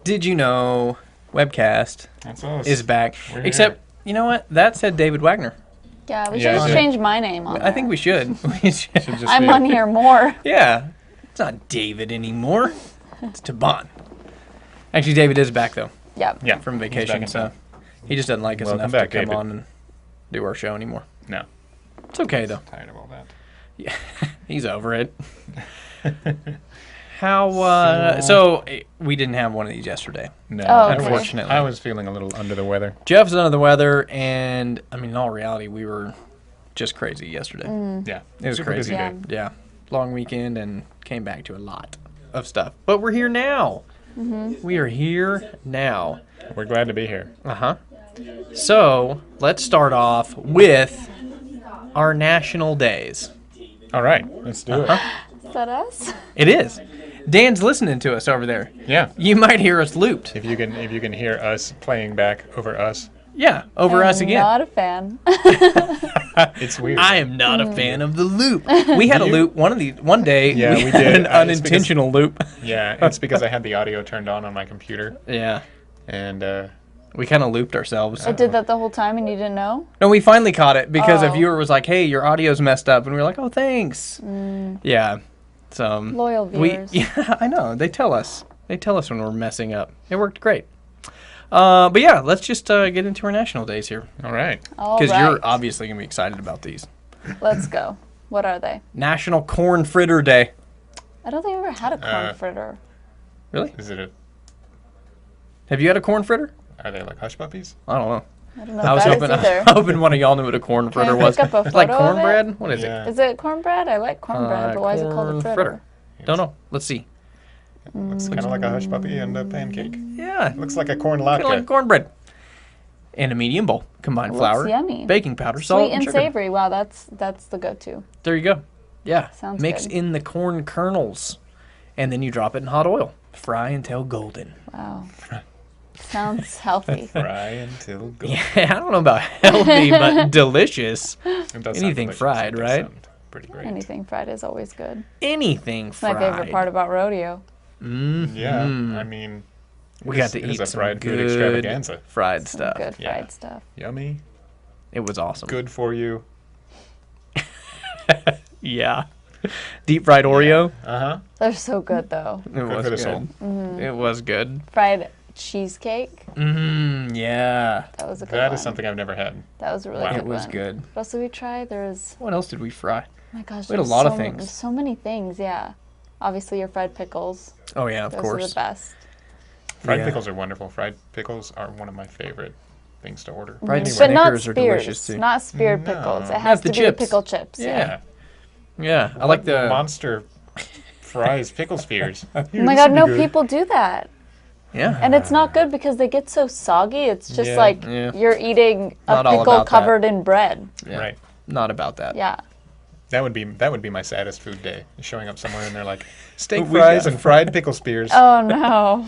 Did you know Webcast That's us. is back? We're Except, you know what? That said David Wagner. Yeah, we should Yeah, just yeah. change my name on I think we should. We should. Should just I'm be- on here more. Yeah. It's not David anymore. It's Taban. Actually, David is back, though, Yep. Yeah, from he's vacation, back in so town. he just doesn't like us Welcome enough back, to come David. on and do our show anymore. No, It's okay, though. tired of all that. Yeah, he's over it. How, so we didn't have one of these yesterday. No, Oh, okay. Unfortunately. I was feeling a little under the weather. Jeff's under the weather, and, I mean, in all reality, we were just crazy yesterday. Yeah, It was super crazy. busy Yeah. day. Yeah. Long weekend and came back to a lot of stuff. But we're here now. We are here now. We're glad to be here. Uh-huh. So, let's start off with our national days. All right, let's do it. Is that us? It is. Dan's listening to us over there. Yeah, You might hear us looped. if you can hear us playing back over us, Yeah, over us again. Not a fan. it's weird. I am not a fan of the loop. We had a loop one day. Yeah, we had did. an It's unintentional loop. Yeah, it's because I had the audio turned on my computer, Yeah. and We kind of looped ourselves. I did that the whole time and you didn't know? No, we finally caught it because a Oh. viewer was like, "Hey, your audio's messed up," and we were like, "Oh, thanks." Yeah. So Loyal viewers. yeah, I know. They tell us. They tell us when we're messing up. It worked great. But yeah, let's just get into our national days here all right. All because right. you're obviously gonna be excited about these. Let's go. What are they? National Corn Fritter Day. I don't think I've ever had a corn fritter. Really? Is it? Have you had a corn fritter? Are they like hush puppies? I don't know. I don't know I was if hoping. that is either. hoping one of y'all knew what a corn fritter I was. look up a It's like photo of it? cornbread. What is it? Yeah. Is it cornbread? I like cornbread, but why is it called a corn fritter? Don't know. Let's see. Looks kind of like a hush puppy and a pancake. Yeah. Looks like a corn Kind of latke. like cornbread. And a medium bowl. Combined Looks flour, yummy. baking powder, salt, Sweet and sugar. savory. Wow, that's the go-to. There you go. Yeah. Sounds Mix good. in the corn kernels. And then you drop it in hot oil. Fry until golden. Wow. Sounds healthy. Fry until golden. Yeah, I don't know about healthy, but delicious. It does sound Anything delicious. fried, It does right? sound Pretty great. Anything fried is always good. Anything It's fried. my favorite part about rodeo. Yeah, I mean, We got to it is eat a some fried food good extravaganza. fried Some stuff. good Yeah. fried stuff. Yummy, It was awesome. good for you. Yeah. Deep fried Oreo. Uh huh. They're so good though. It Good was for the good. soul. It was good. Fried cheesecake. Yeah. That was a good That one. is something I've never had. That was a really Wow. good It was one. good. What else did we try? There was, What else did we fry? oh my gosh, We had a there's lot of so- things. there's so many things, yeah. Obviously your fried pickles. Oh yeah, of Those are course. the best. Fried Yeah. pickles are wonderful. Fried pickles are one of my favorite things to order. Fried But not Snickers are spears. delicious too. Not speared No. pickles. It Not has the to be chips. pickle chips. Yeah. Yeah, I like the monster fries pickle spears. Oh my god, no, people do that. yeah. And it's not good because they get so soggy. It's just Yeah. like Yeah. you're eating a Not all pickle about that. covered in bread. Yeah. Right. Not about that. Yeah. That would be my saddest food day. Showing up somewhere and they're like steak We fries got- and fried pickle spears. Oh no.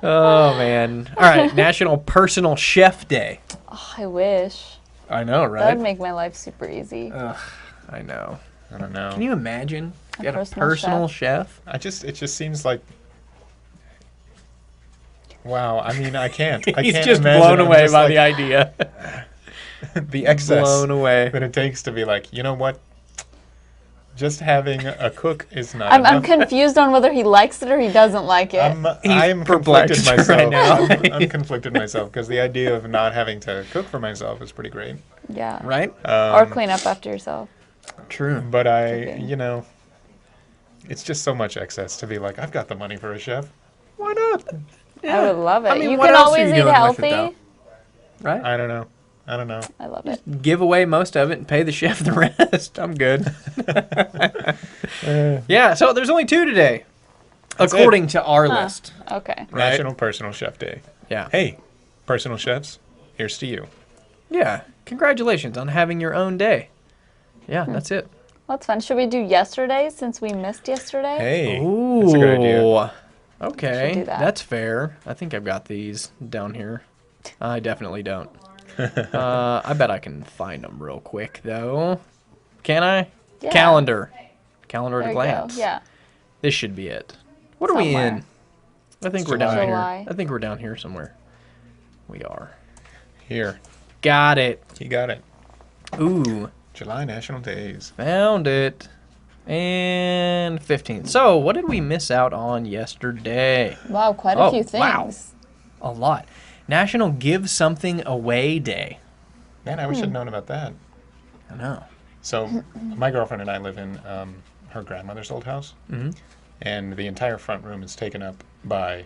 Oh man. All right, National Personal Chef Day. Oh, I wish. I know, That right? would make my life super easy. I know. I don't know. Can you imagine? A You got a personal personal chef? It just seems like. Wow, I mean, I can't. I He's can't just imagine. blown I'm away just by like, the idea. the excess Blown away. that it takes to be like, you know what? Just having a cook is not I'm enough. confused on whether he likes it or he doesn't like it. I'm perplexed conflicted myself. right now. I'm conflicted myself because the idea of not having to cook for myself is pretty great. Yeah. Right? Or clean up after yourself. True. But Cooking. it's just so much excess to be like, I've got the money for a chef. Why not? I would love it. I mean, you what can else are always you eat doing with it, healthy. though? Right? I don't know. I love it. Give away most of it and pay the chef the rest. I'm good. Yeah, so there's only 2 today, according to our list. Okay. Right. National Personal Chef Day. Yeah. Hey, personal chefs, here's to you. Yeah. Congratulations on having your own day. Yeah, that's it. That's fun. Should we do yesterday since we missed yesterday? Hey, Ooh. that's a good idea. Okay, Should do that. that's fair. I think I've got these down here. I definitely don't. I bet I can find them real quick, though. Can I? Yeah. Calendar. Calendar There at a you go. glance. Yeah. This should be it. What are we Somewhere. in? I think It's we're down July. here. I think we're down here somewhere. We are. Here, Got it. you got it. Ooh, July National Days. found it. And 15. So, what did we miss out on yesterday? Wow, quite Oh, a few wow. things. A lot. National Give Something Away Day. Man, I wish I'd known about that. I know. So, my girlfriend and I live in her grandmother's old house, Mhm. and the entire front room is taken up by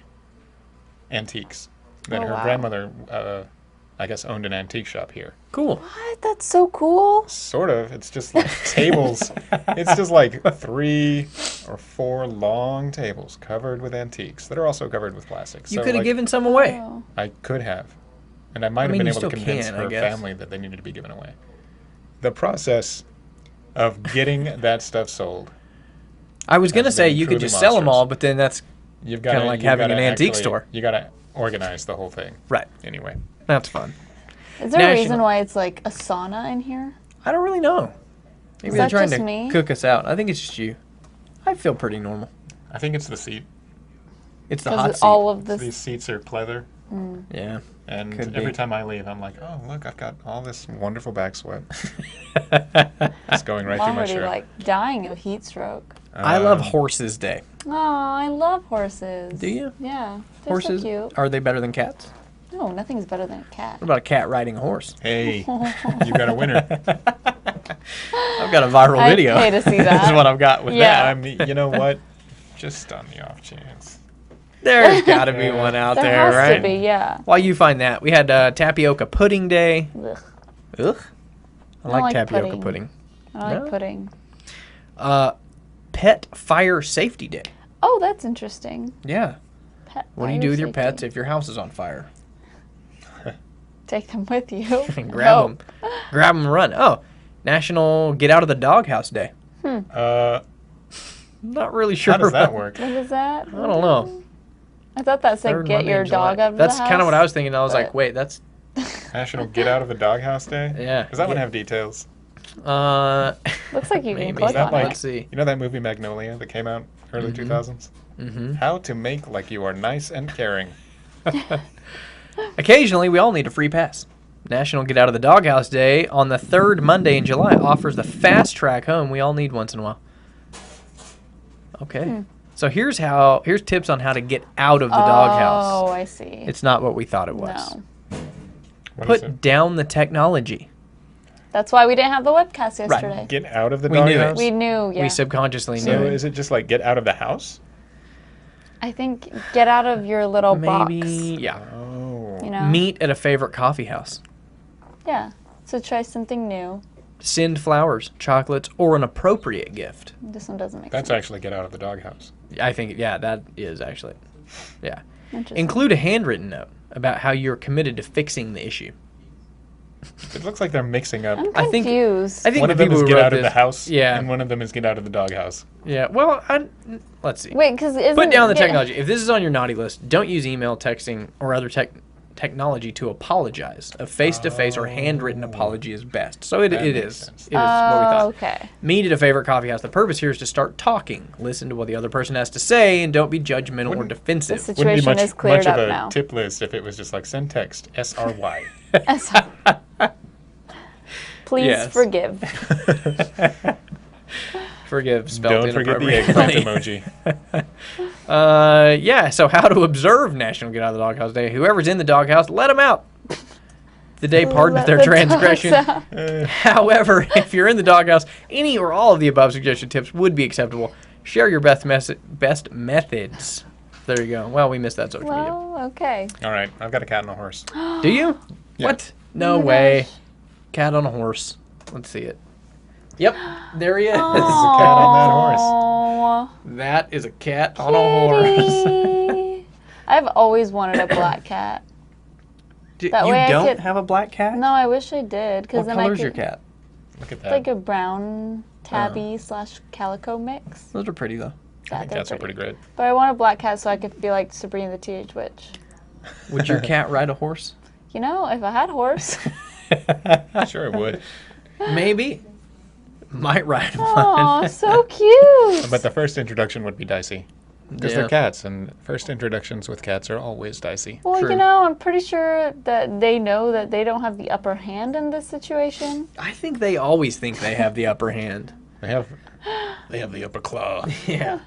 antiques. Then Oh, her wow. grandmother, I guess, owned an antique shop here. Cool. What? That's so cool. Sort of. It's just like tables. It's just like 3 or 4 long tables covered with antiques that are also covered with plastics. You So, could have like, given some away. Oh. I could have. And I might have mean, been you able to still convince can, I her guess. family that they needed to be given away. The process of getting that stuff sold, I was going to That's say been you could truly just sell them monstrous. all, but then that's you've got Kinda like having an antique store. You got to organize the whole thing. right. Anyway, That's fun. Is there a National- reason why it's like a sauna in here? I don't really know. Maybe Is they're that trying just to me? cook us out. I think it's just you. I feel pretty normal. I think it's the seat. It's the hot Because seat. all of this. These seats are pleather, Yeah. and Could every be. time I leave, I'm like, oh look, I've got all this wonderful back sweat. It's going right I'm through my already shirt. like dying of heat stroke. I love Um, Horses Day. Oh, I love horses. Do you? Yeah. They're Horses, so cute. are they better than cats? No, nothing's better than a cat. What about a cat riding a horse? Hey, you got a winner. I've got a viral I'd video. pay to see This is that. what I've got with Yeah. I mean, you know what? Just on the off chance. that. There's got to be one out There there, has right? to be, yeah. While you find that, we had tapioca pudding day. Ugh. Ugh. I don't like like tapioca pudding. pudding. I like No? pudding. Pet fire safety day. Oh, that's interesting. Yeah. Pet What do you fire do with your safety. pets if your house is on fire? Take them with you. Grab No. them. Grab them and run. Oh, National Get Out of the Doghouse Day. Not really sure. How does that work? What is that? I don't know. I thought that said Third get Monday your in July. dog out of That's the house. kind of what I was thinking. I was like, but- wait, that's National Get Out of the Doghouse Day? Yeah. Does that one Yeah. have details? Looks like you can maybe. click Is that on like- it. Let's see. You know that movie Magnolia that came out early 2000s? Mm-hmm. How to make like you are nice and caring. Occasionally, we all need a free pass. National Get Out of the Doghouse Day on the third Monday in July offers the fast track home we all need once in a while. Okay. So here's tips on how to get out of the Oh, doghouse. I see. It's not what we thought it was. No. What is Put it? down the technology. That's why we didn't have the webcast yesterday. Get out of the We knew it. doghouse? We knew, yeah. We subconsciously So knew it. is it just like get out of the house? I think get out of your little Maybe, box. yeah. Oh. You know? Meet at a favorite coffee house. Yeah. So try something new. Send flowers, chocolates, or an appropriate gift. This one doesn't make That's sense. actually get out of the doghouse. I think, yeah, that is actually. Yeah. Interesting. Include a handwritten note about how you're committed to fixing the issue. It looks like they're mixing up. I'm I think- confused. I think One the of them people is who get wrote out of the this- house, Yeah. and one of them is get out of the doghouse. Yeah. Well, let's see. Wait, because Put down the technology. If this is on your naughty list, don't use email, texting, or other technology to apologize. A face-to-face or handwritten apology is best. So it That is. makes sense. It is what we thought. Okay. Meet at a favorite coffee house. The purpose here is to start talking. Listen to what the other person has to say, and don't be judgmental or Wouldn't- The defensive. situation Wouldn't be much, is cleared much up of a now. tip list if it was just like send text SRY. Please Yes. forgive. Forgive spelled Don't forget the eggplant emoji. Yeah, so how to observe National Get Out of the Doghouse Day. Whoever's in the doghouse, let them out. The day pardons Let their the transgression. dogs out. However, if you're in the doghouse, any or all of the above suggested tips would be acceptable. Share your best methods. There you go. Well, we missed that social media. Well, okay. All right, I've got a cat and a horse. Do you? Yeah. What? No Oh my way. gosh. Cat on a horse. Let's see it. Yep, there he is. There's a cat on that horse. Oh, That is a cat on a horse. kitty. I've always wanted a black cat. That You way I don't could- have a black cat? No, I wish I did. What then color I is your could, cat? Look at that. Like a brown tabby / calico mix. Those are pretty, though. I think They're cats are pretty great. But I want a black cat so I could be like Sabrina the Teenage Witch. Would your cat ride a horse? You know, if I had a horse. Sure it would. Maybe. Might ride one. Aw, so cute. But the first introduction would be dicey. Because Yeah. they're cats, and first introductions with cats are always dicey. Well, True. you know, I'm pretty sure that they know that they don't have the upper hand in this situation. I think they always think they have the upper hand. They have the upper claw. Yeah.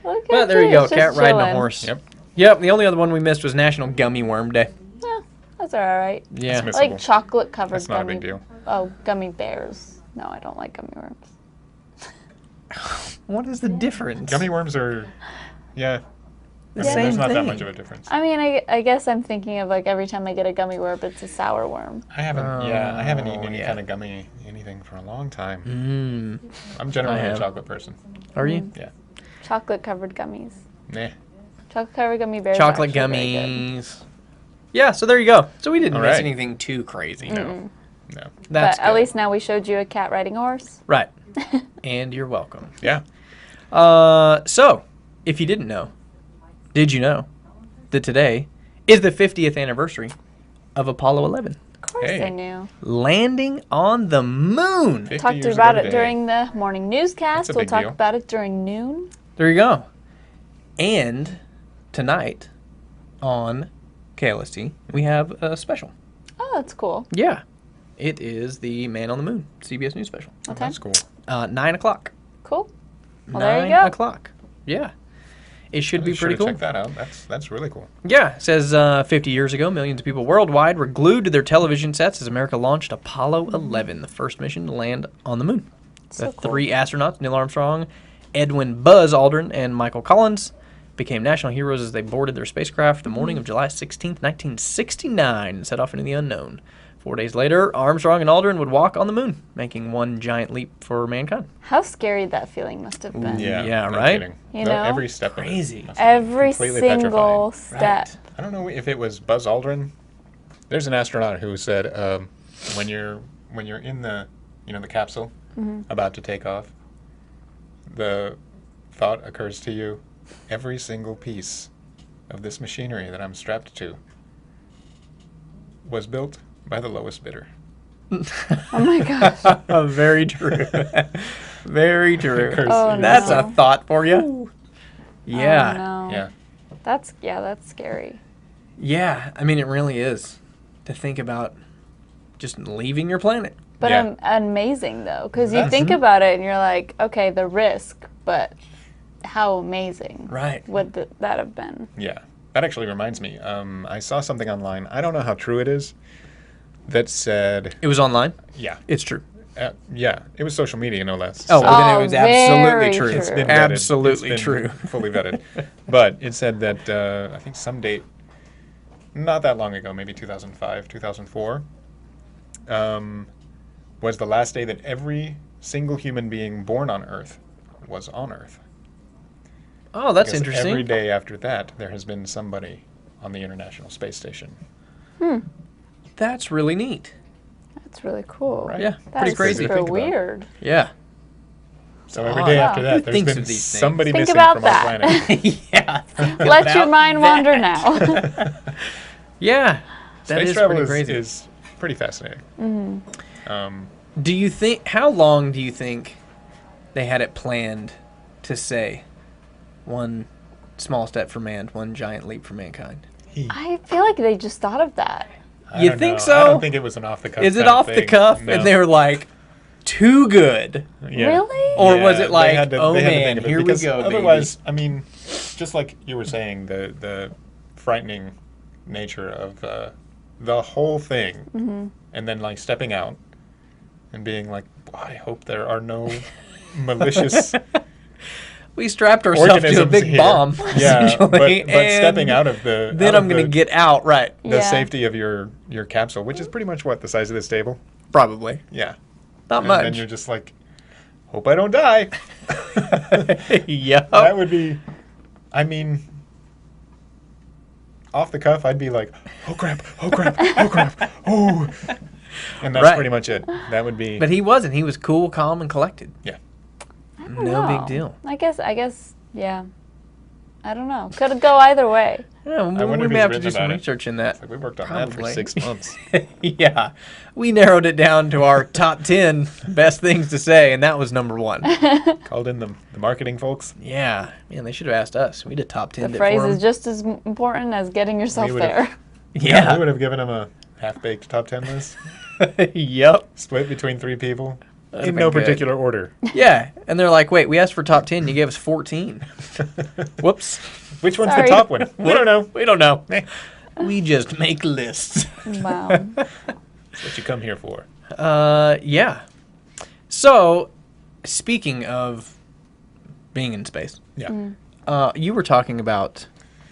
Look Well, at there you go. just Cat riding a chilling. horse. Yep. Yep. The only other one we missed was National Gummy Worm Day. That's all right. Yeah. That's Like missable. chocolate covered That's not a gummy. big deal. Oh, gummy bears. No, I don't like gummy worms. What is the difference? Gummy worms are, yeah. The I mean, same there's not that thing. much of a difference. I mean, I guess I'm thinking of like every time I get a gummy worm, it's a sour worm. I haven't eaten any yeah. kind of gummy anything for a long time. Mm. I'm generally I a have. chocolate person. Are you? Yeah. Chocolate covered gummies. Nah. Chocolate covered gummy bears. are Chocolate actually very good. gummies. Yeah, so there you go. So we didn't All miss right. anything too crazy. No. No. That's But at good. least now we showed you a cat riding a horse. Right. And you're welcome. Yeah. So, if you didn't know, did you know that today is the 50th anniversary of Apollo 11 Of course Hey. I knew. landing on the moon? 50 Talked years about ago it today. during the morning newscast. That's a We'll big talk deal. about it during noon. There you go. And tonight on KLST, we have a special. Oh, that's cool. Yeah. It is the Man on the Moon CBS News special. Okay. That's cool. 9 o'clock. Cool. Well, 9 there you go. o'clock. Yeah. It should be Be sure pretty to cool. check that out. That's really cool. Yeah, it says 50 years ago, millions of people worldwide were glued to their television sets as America launched Apollo 11, the first mission to land on the moon. So The cool. 3 astronauts, Neil Armstrong, Edwin Buzz Aldrin, and Michael Collins, became national heroes as they boarded their spacecraft the morning of July 16th, 1969, and set off into the unknown. 4 days later, Armstrong and Aldrin would walk on the moon, making one giant leap for mankind. How scary that feeling must have been. Yeah, no right? kidding. You know? Every step Crazy. of it must have been Every completely single petrifying. step. I don't know if it was Buzz Aldrin. There's an astronaut who said when you're in the the capsule about to take off, the thought occurs to you, every single piece of this machinery that I'm strapped to was built by the lowest bidder. Oh my gosh. Very true. Very true. Occurs Oh, to you. That's no. a thought for you. Yeah. Oh, no. Yeah. That's scary. Yeah, I mean, it really is to think about just leaving your planet. But Yeah. amazing though, because you Yes. think about it and you're like, okay, the risk, but how amazing Right. would that have been? Yeah, that actually reminds me. I saw something online. I don't know how true it is. That said, It was online. yeah, It's true. yeah, it was social media, no less. Oh, So well, then it was very absolutely true. it's been vetted. Absolutely It's been true. fully vetted. But it said that I think some date, not that long ago, maybe 2005, 2004, was the last day that every single human being born on Earth was on Earth. Oh, that's Because interesting. every day after that, there has been somebody on the International Space Station. That's really neat. That's really cool. Right. Yeah, That's pretty crazy. super Think about it. weird. Yeah. So every Oh, day wow. after Who that, there's thinks been of these things? somebody Think missing about from that. our planet. Yeah. think Let your about mind that. wander now. Yeah. That Space is travel pretty crazy. is pretty fascinating. Do you think, how long do you think they had it planned to say one small step for man, one giant leap for mankind? I feel like they just thought of that. I You don't think know. so? I don't think it was an off the cuff. Is it kind of off the thing. cuff No. and they were like, too good? Yeah. Really? Or was Yeah, it like, they had to- oh they had to man, think of it, here we because go, baby. Otherwise, I mean, just like you were saying, the frightening nature of the whole thing, and then like stepping out and being like, I hope there are no malicious We strapped ourselves to a organisms big here. bomb. Yeah, essentially, but stepping and out of the then out I'm of going to the- get out, right? the Yeah. safety of your capsule, which is pretty much what the size of this table. Probably. Yeah, Not and much. then you're just like, hope I don't die. Yep. That would be, I mean, off the cuff, I'd be like, oh crap, oh crap, oh crap, oh. And that's Right. pretty much it. That would be, But he wasn't. He was cool, calm, and collected. yeah. I don't No know. big deal. I guess, yeah. I don't know. Could go either way. Yeah, I wonder we may who's have to written do some about it. research in that. It's like we worked on that for Probably. 6 months. Yeah. We narrowed it down to our top 10 best things to say, and that was number 1. Called in the marketing folks. Yeah. Man, they should have asked us. We did top 10 The it phrase for is 'em. just as important as getting yourself We would've- there. Yeah. We would have given them a half-baked top 10 list, Yep. split between 3 people, That'd in been no good. particular order. Yeah. And they're like, wait, we asked for top 10. You gave us 14. Whoops. Which one's Sorry. the top one? We don't know. We don't know. We just make lists. Wow. That's what you come here for. Yeah. So, speaking of being in space, Yeah. you were talking about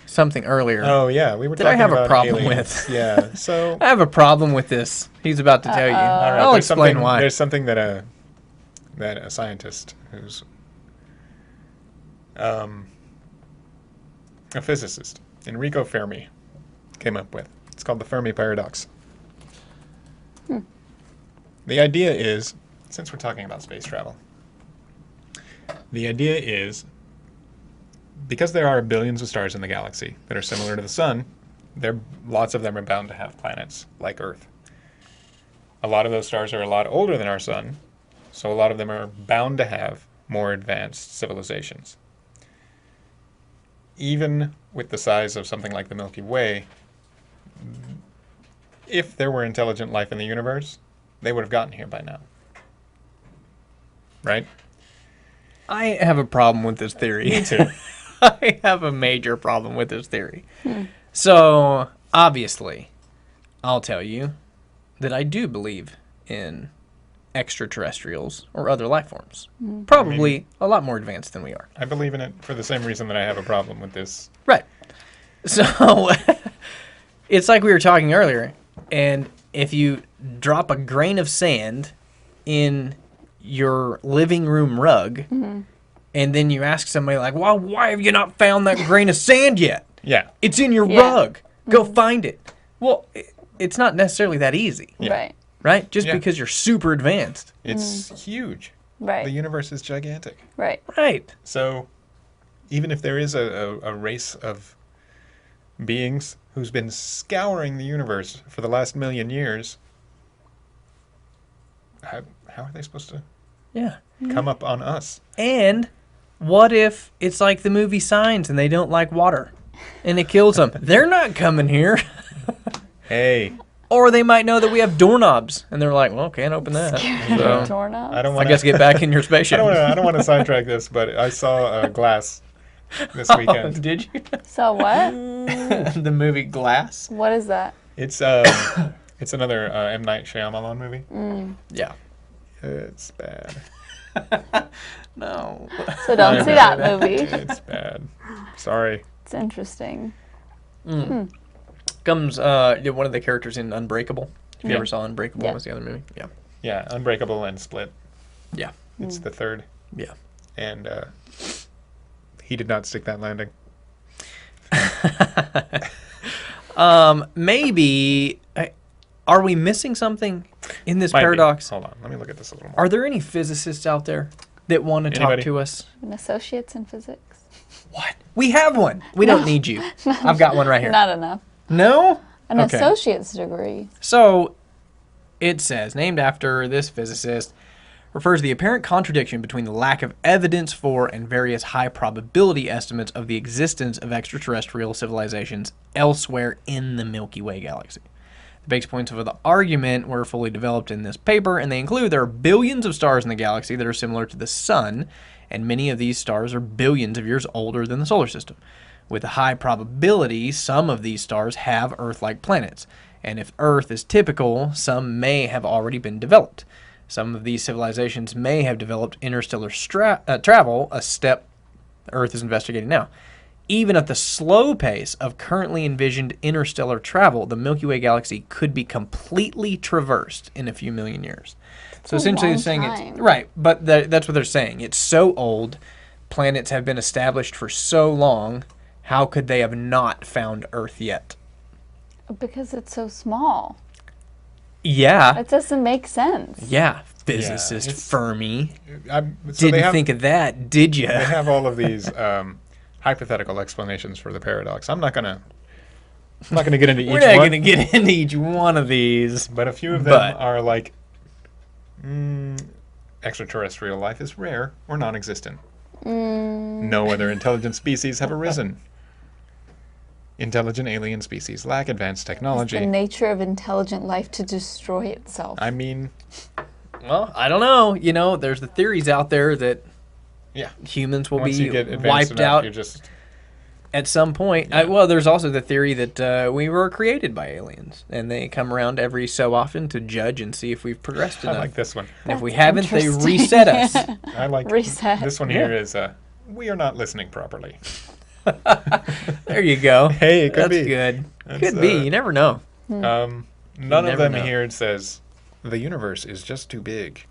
something earlier. Oh yeah, we were. That I talking have a about problem aliens. with. Yeah. So I have a problem with this. He's about to tell you. Uh-oh. all right, I'll there's explain something- why. There's something that a scientist who's a physicist, Enrico Fermi, came up with. It's called the Fermi Paradox. The idea is, since we're talking about space travel, the idea is, because there are billions of stars in the galaxy that are similar to the sun, lots of them are bound to have planets like Earth. A lot of those stars are a lot older than our sun, so a lot of them are bound to have more advanced civilizations. Even with the size of something like the Milky Way, if there were intelligent life in the universe, they would have gotten here by now. Right? I have a problem with this theory. Me too. I have a major problem with this theory. So, obviously, I'll tell you that I do believe in extraterrestrials or other life forms. Probably a lot more advanced than we are. I believe in it for the same reason that I have a problem with this. Right. So, it's like we were talking earlier, and if you drop a grain of sand in your living room rug, and then you ask somebody like, well, why have you not found that grain of sand yet? Yeah. It's in your Yeah. rug. Go find it. Well, it's not necessarily that easy, Yeah. Right. right? Just Yeah. because you're super advanced. It's huge. Right. The universe is gigantic. Right. Right. So, even if there is a race of beings who's been scouring the universe for the last million years, how are they supposed to Yeah. come up on us? And what if it's like the movie Signs and they don't like water and it kills them? They're not coming here. Hey, Or they might know that we have doorknobs and they're like, well, can't open that. So, Doorknob. I don't I want guess get back in your spaceship. I don't want to sidetrack this, but I saw Glass this Oh, weekend. did you? So what? The movie Glass? What is that? It's it's another M. Night Shyamalan movie. Yeah. It's bad. No. So don't see that movie. It's bad. Sorry. It's interesting. Comes one of the characters in Unbreakable. If you Yeah. ever saw Unbreakable, Yeah. was the other movie. Yeah. Yeah, Unbreakable and Split. Yeah. It's the third, Yeah. and he did not stick that landing. Maybe. Are we missing something in this Might be. paradox? Hold on, let me look at this a little more. Are there any physicists out there that want to talk Anybody? to us? An associates in physics. What? We have one. We don't need you. I've got one right here. Not enough. No? An Okay. associate's degree. So, it says, named after this physicist, refers to the apparent contradiction between the lack of evidence for and various high probability estimates of the existence of extraterrestrial civilizations elsewhere in the Milky Way galaxy. The base points of the argument were fully developed in this paper, and they include there are billions of stars in the galaxy that are similar to the Sun, and many of these stars are billions of years older than the solar system. With a high probability, some of these stars have Earth-like planets, and if Earth is typical, some may have already been developed. Some of these civilizations may have developed interstellar travel, a step Earth is investigating now. Even at the slow pace of currently envisioned interstellar travel, the Milky Way galaxy could be completely traversed in a few million years. So a essentially, long they're saying time. it's right, but that's what they're saying. It's so old, planets have been established for so long. How could they have not found Earth yet? Because it's so small. Yeah. That doesn't make sense. Yeah. Physicist it's- Fermi. So Didn't think of that, did you? They have all of these hypothetical explanations for the paradox. I'm not gonna get into each We're not one. going to get into each one of these. But a few of them are like, extraterrestrial life is rare or non-existent. No other intelligent species have arisen. Intelligent alien species lack advanced technology. The nature of intelligent life to destroy itself. I mean, Well, I don't know. You know, there's the theories out there that yeah. humans will Once be you get advanced wiped enough, out you're just at some point. Yeah. Well, there's also the theory that we were created by aliens, and they come around every so often to judge and see if we've progressed I enough. like this one. And if we That's haven't, they interesting. reset us. I like Reset. this one here is we are not listening properly. There you go. Hey, it could That's be. good. That's, Could be. You never know. None of never them know. here says the universe is just too big.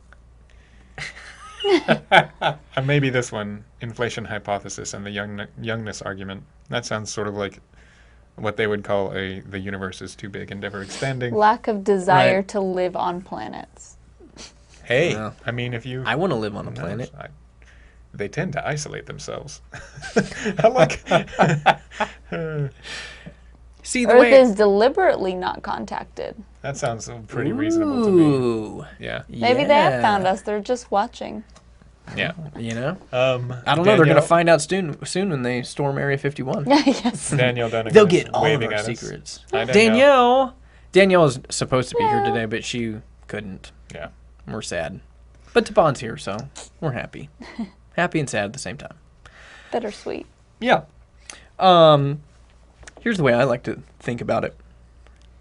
And maybe this one, inflation hypothesis and the youngness argument. That sounds sort of like what they would call the universe is too big and ever expanding. Lack of desire Right. to live on planets. Hey, Well, I mean, if you... I want to live on a No, planet. they tend to isolate themselves. I like... See the Earth way. is deliberately not contacted. that sounds pretty reasonable to me. Ooh. Yeah. Maybe they have Yeah. found us. They're just watching. Yeah. You know. I I don't know. They're gonna find out soon when they storm Area 51. Yes. Danielle Dunnigan They'll is get all of waving our at us. secrets. Hi, Danielle. Danielle is supposed to be here Yeah. today, but she couldn't. Yeah. We're sad. But Taban's here, so we're happy. Happy and sad at the same time. Bittersweet. Yeah. Here's the way I like to think about it.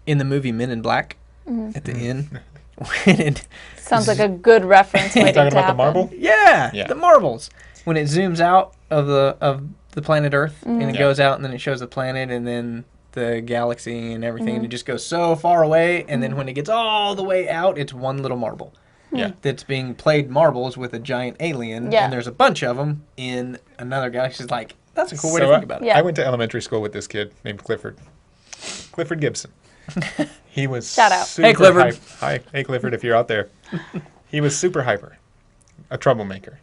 In the movie Men in Black, at the end, when it, Sounds like a good reference You waiting talking to about the happen. marble? yeah, Yeah. the marbles. When it zooms out of the planet Earth, and it Yeah. goes out, and then it shows the planet, and then the galaxy and everything, and it just goes so far away, and then when it gets all the way out, it's one little marble. Yeah. That's being played marbles with a giant alien, Yeah. and there's a bunch of them in another galaxy. It's like, that's a cool way to So, think about it. Yeah. I went to elementary school with this kid named Clifford. Clifford Gibson. He was Shout out. super Hey, Clifford. Hi, hey Clifford, if you're out there. He was super hyper, a troublemaker,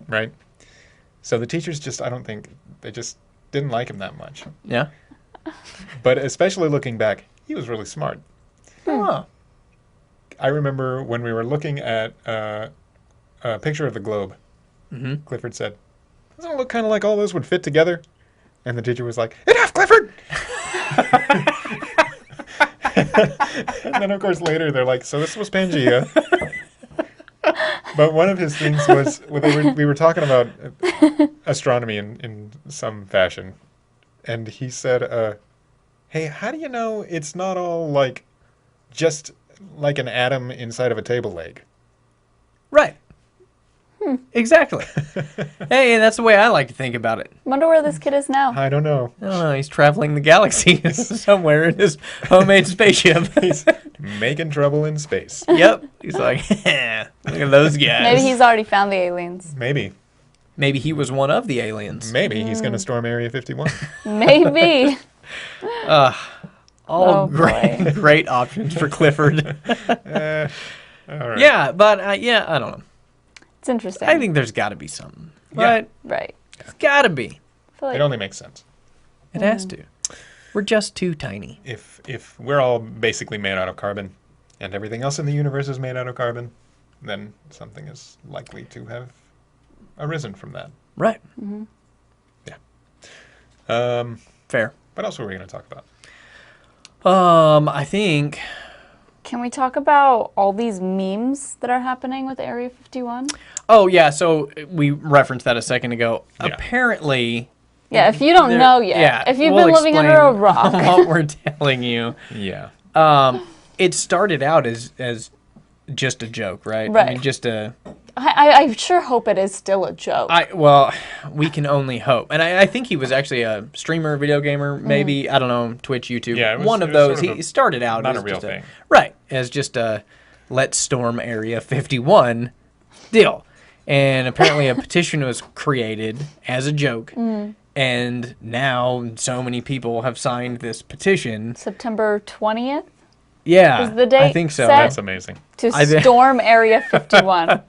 right? So the teachers I don't think they just didn't like him that much. Yeah. But especially looking back, he was really smart. Oh. I remember when we were looking at a picture of the globe, Mm-hmm. Clifford said, "Doesn't it look kind of like all those would fit together?" And the teacher was like, "Enough, Clifford!" And then, of course, later they're like, "So this was Pangea." But one of his things was we were talking about astronomy in some fashion, and he said, "Hey, how do you know it's not all like just like an atom inside of a table leg?" Right. Exactly. Hey, that's the way I like to think about it. Wonder where this kid is now. I don't know. I don't know. He's traveling the galaxy somewhere in his homemade spaceship. He's making trouble in space. Yep. He's like, look at those guys. Maybe he's already found the aliens. Maybe he was one of the aliens. he's going to storm Area 51. Maybe. All Oh, great, great options for Clifford. All right. Yeah, but I don't know. It's interesting. I think there's got to be something. Yeah. Right? Right. It's got to be. I feel like It only makes sense. It has to. We're just too tiny. If we're all basically made out of carbon, and everything else in the universe is made out of carbon, then something is likely to have arisen from that. Right. Fair. What else were we going to talk about? I think. Can we talk about all these memes that are happening with Area 51? Oh yeah, so we referenced that a second ago. Yeah. Apparently. Yeah, if you don't there- know yet, yeah, if you've we'll been living under a explain rock, what we're telling you. Yeah. It started out as just a joke, right? I Right. mean, just a. I sure hope it is still a joke. Well, we can only hope. And I think he was actually a streamer, video gamer, maybe. I don't know, Twitch, YouTube. Yeah, it was- one of it was those. sort of He started out not as a real just thing. Right. As just a let's storm Area 51 deal. And apparently a petition was created as a joke. And now so many people have signed this petition. September 20th? Yeah, Is the date I think so. set? That's amazing. To I thi- storm Area 51.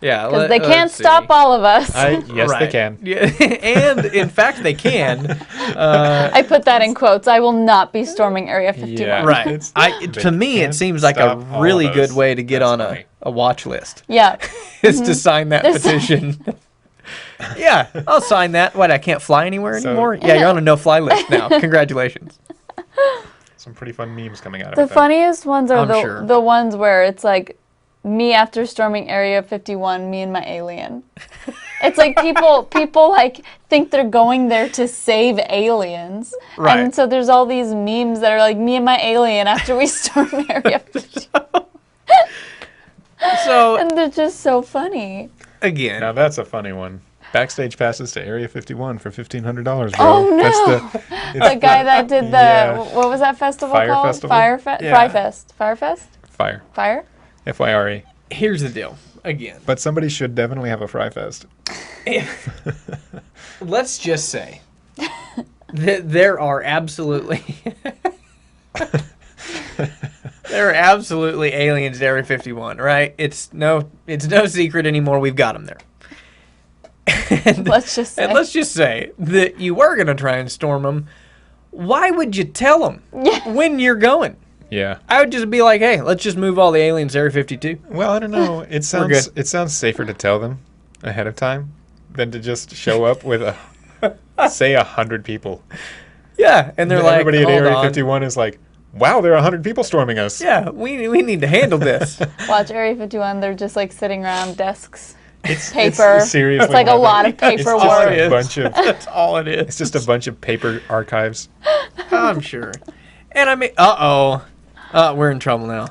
Yeah, Because they can't stop all of us. Yes, they can. Yeah, and in fact, they can. I put that in quotes. I will not be storming Area 51. Yeah. Right. They To me, it can't seems like a stop all really of good us. way to get That's on funny. a watch list. Yeah. Is to sign that petition. Yeah, I'll sign that. What? I can't fly anywhere So- anymore. Yeah, you're on a no-fly list now. Congratulations. Some pretty fun memes coming out The of that. funniest ones are I'm sure. the ones where it's like me after storming Area 51, me and my alien. It's like people like think they're going there to save aliens. Right. And so there's all these memes that are like me and my alien after we storm Area 51. So And they're just so funny. again, Now that's a funny one. Backstage passes to Area 51 for $1,500, bro. Oh, no. That's The guy that did the Yeah. what was that festival Fire called? festival? Yeah. Firefest? Fire. Fire? F-Y-R-E. here's the deal. Again, But somebody should definitely have a Fry Fest. let's just say that there are absolutely aliens at Area 51, right? It's no secret anymore. We've got them there. Let's just say. And let's just say that you were going to try and storm them. Why would you tell them when you're going? Yeah. I would just be like, hey, let's just move all the aliens to Area 52. Well, I don't know. It sounds good. it sounds safer to tell them ahead of time than to just show up with say 100 people. Yeah, and they're And like, everybody at hold Area on. 51 is like, wow, there are 100 people storming us. Yeah, we need to handle this. Watch Area 51. They're just like sitting around desks. It's Paper. seriously It's like a one of lot of it's just paperwork. a bunch of That's all it it's is. just a bunch of paper archives. I'm sure. And I mean, we're in trouble now.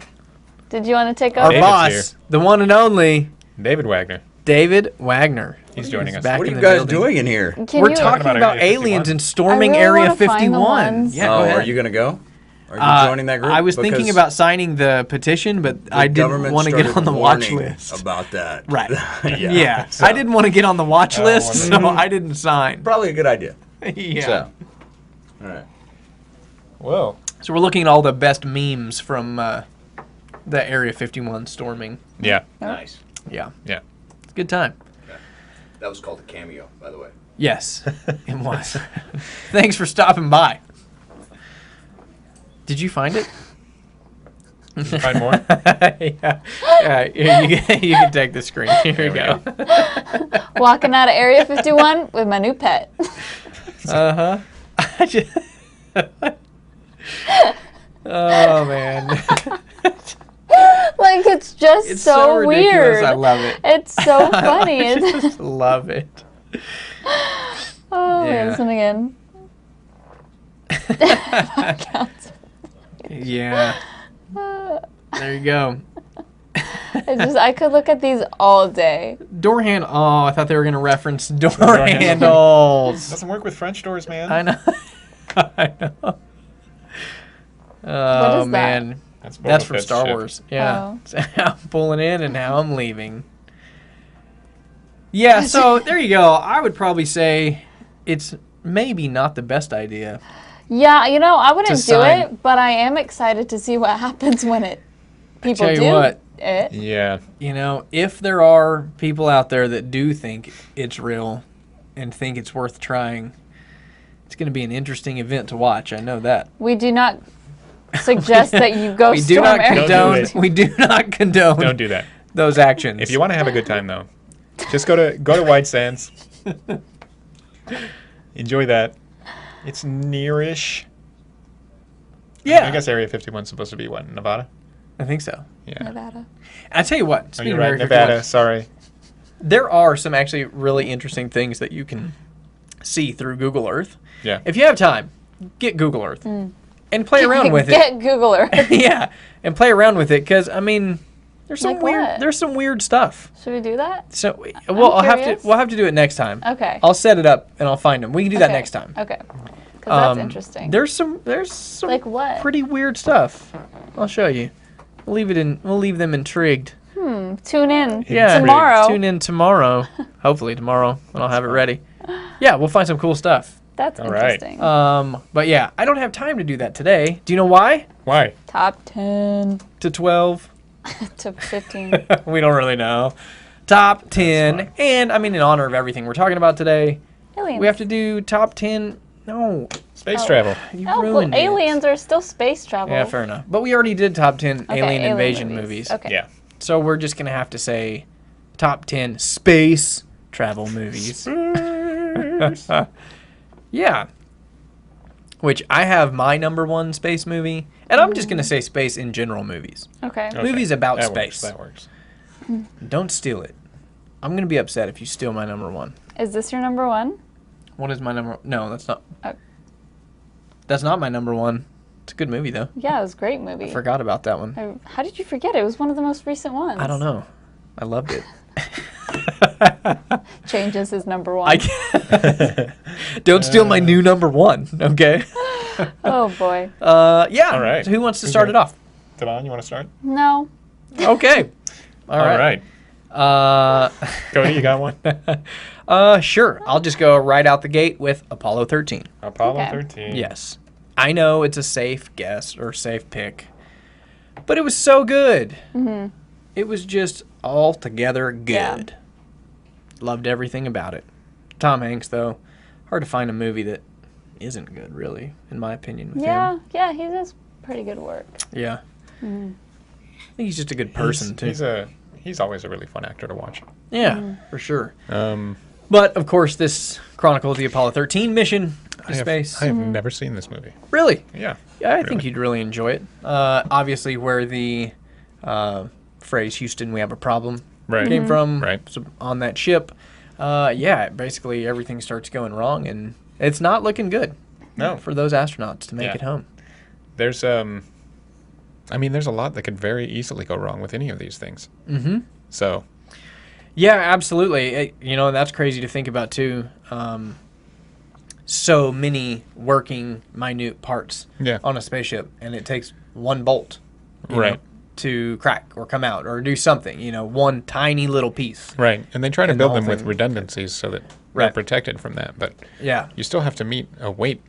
Did you want to take Our over? David's boss, here. the one and only David Wagner. David Wagner. He's joining us. back What are in you the guys building. doing in here? Can We're you, talking about about Area 51. aliens and storming I really Area wanna find the 51. ones. Yeah, go ahead. Are you going to go? Are you joining that group? I was thinking Because about signing the petition, but the I didn't government want to get started on the watch warning list. about that. Right. yeah. So, I didn't want to get on the watch list, so wonderful. I didn't sign. Probably a good idea. Yeah. So, all right. Whoa. So we're looking at all the best memes from the Area 51 storming. Yeah. Nice. Yeah. Yeah. It's a good time. That was called a cameo, by the way. Yes, it was. Thanks for stopping by. Did you find it? Find more? Yeah. You can take the screen. Here we we go. Walking out of Area 51 with my new pet. Uh-huh. Oh, man. Like, it's just It's so so ridiculous. weird. I love it. It's so funny. I It's, just love it. oh, Yeah. listen again. Yeah. There you go. I could look at these all day. Door handle. Oh, I thought they were going to reference door handle. handles. Doesn't work with French doors, man. I know. I know. Oh, is that? man. That's That's Boba from Fett's Star ship. Wars. Yeah. Oh. So I'm pulling in and now I'm leaving. Yeah, so there you go. I would probably say it's maybe not the best idea. Yeah, I wouldn't To do sign. it, but I am excited to see what happens when people tell you do what. it. Yeah. If there are people out there that do think it's real and think it's worth trying, it's going to be an interesting event to watch. I know that. We do not suggest that you go We do storm not Area condone. Don't do it. We do not condone Don't do that. those actions. If you want to have a good time, though, just go to White Sands. Enjoy that. It's nearish. yeah, I guess Area 51 is supposed to be what, Nevada? I think so. Yeah. Nevada. I tell you what. Oh, Speaking you're of right, Area Nevada. 51, Sorry. there are some actually really interesting things that you can see through Google Earth. Yeah. If you have time, get Google Earth and play around with it. Get Google Earth. Yeah, and play around with it because there's some Like weird. what? There's some weird stuff. Should we do that? So we'll curious. have to do it next time. Okay. I'll set it up and I'll find them. We can do that Okay. next time. Okay. Because that's Um, interesting. There's some Like what? pretty weird stuff. I'll show you. We'll leave them intrigued. Tune in Yeah. tomorrow. Tune in tomorrow. Hopefully tomorrow when I'll have it ready. Yeah, we'll find some cool stuff. That's All right. interesting. But yeah, I don't have time to do that today. Do you know why? Why? Top 10 To 12? to 15. We don't really know. Top 10. fine. And, I mean, in honor of everything we're talking about today, Aliens. we have to do top 10. No, Space travel. you Oh, well, ruined it. aliens are still space travel. Yeah, fair enough. But we already did top 10 Okay, alien invasion movies. Okay. Yeah. So we're just going to have to say top 10 space travel movies. Yeah. Which I have my number one space movie, and I'm just going to say space in general movies. Okay. Okay. Movies about That space. Works. That works. Don't steal it. I'm going to be upset if you steal my number one. Is this your number one? What is my number? No, that's not. Oh. That's not my number one. It's a good movie, though. Yeah, it was a great movie. Forgot about that one. How did you forget? It was one of the most recent ones. I don't know. I loved it. Changes his number one. I can't. Don't steal my new number one, okay? Oh, boy. Yeah. All right. So who wants to start it off? Taban, you want to start? No. Okay. All right. Cody, you got one? Sure. I'll just go right out the gate with Apollo 13. Apollo Okay. 13. Yes. I know it's a safe guess or safe pick, but it was so good. Mm-hmm. It was just altogether good. Yeah. Loved everything about it. Tom Hanks, though, hard to find a movie that isn't good, really, in my opinion, with him. Yeah, he does pretty good work. Yeah. I think he's just a good person, too. He's always a really fun actor to watch. Yeah, for sure. Um, But, of course, this chronicles the Apollo 13 mission to space. I have never seen this movie. Really? Yeah. Yeah, I think you'd really enjoy it. Obviously, where the phrase "Houston, we have a problem" Right. came from, Right. so on that ship. Yeah, basically everything starts going wrong, and it's not looking good No. for those astronauts to make Yeah. it home. There's there's a lot that could very easily go wrong with any of these things. Mm-hmm. So, Yeah, absolutely. And that's crazy to think about too. So many working, minute parts yeah. on a spaceship, and it takes one bolt, you Right. know, to crack or come out or do something. One tiny little piece. Right. And they try to And build the them whole with thing- redundancies so that Right. they're protected from that. But Yeah. you still have to meet a weight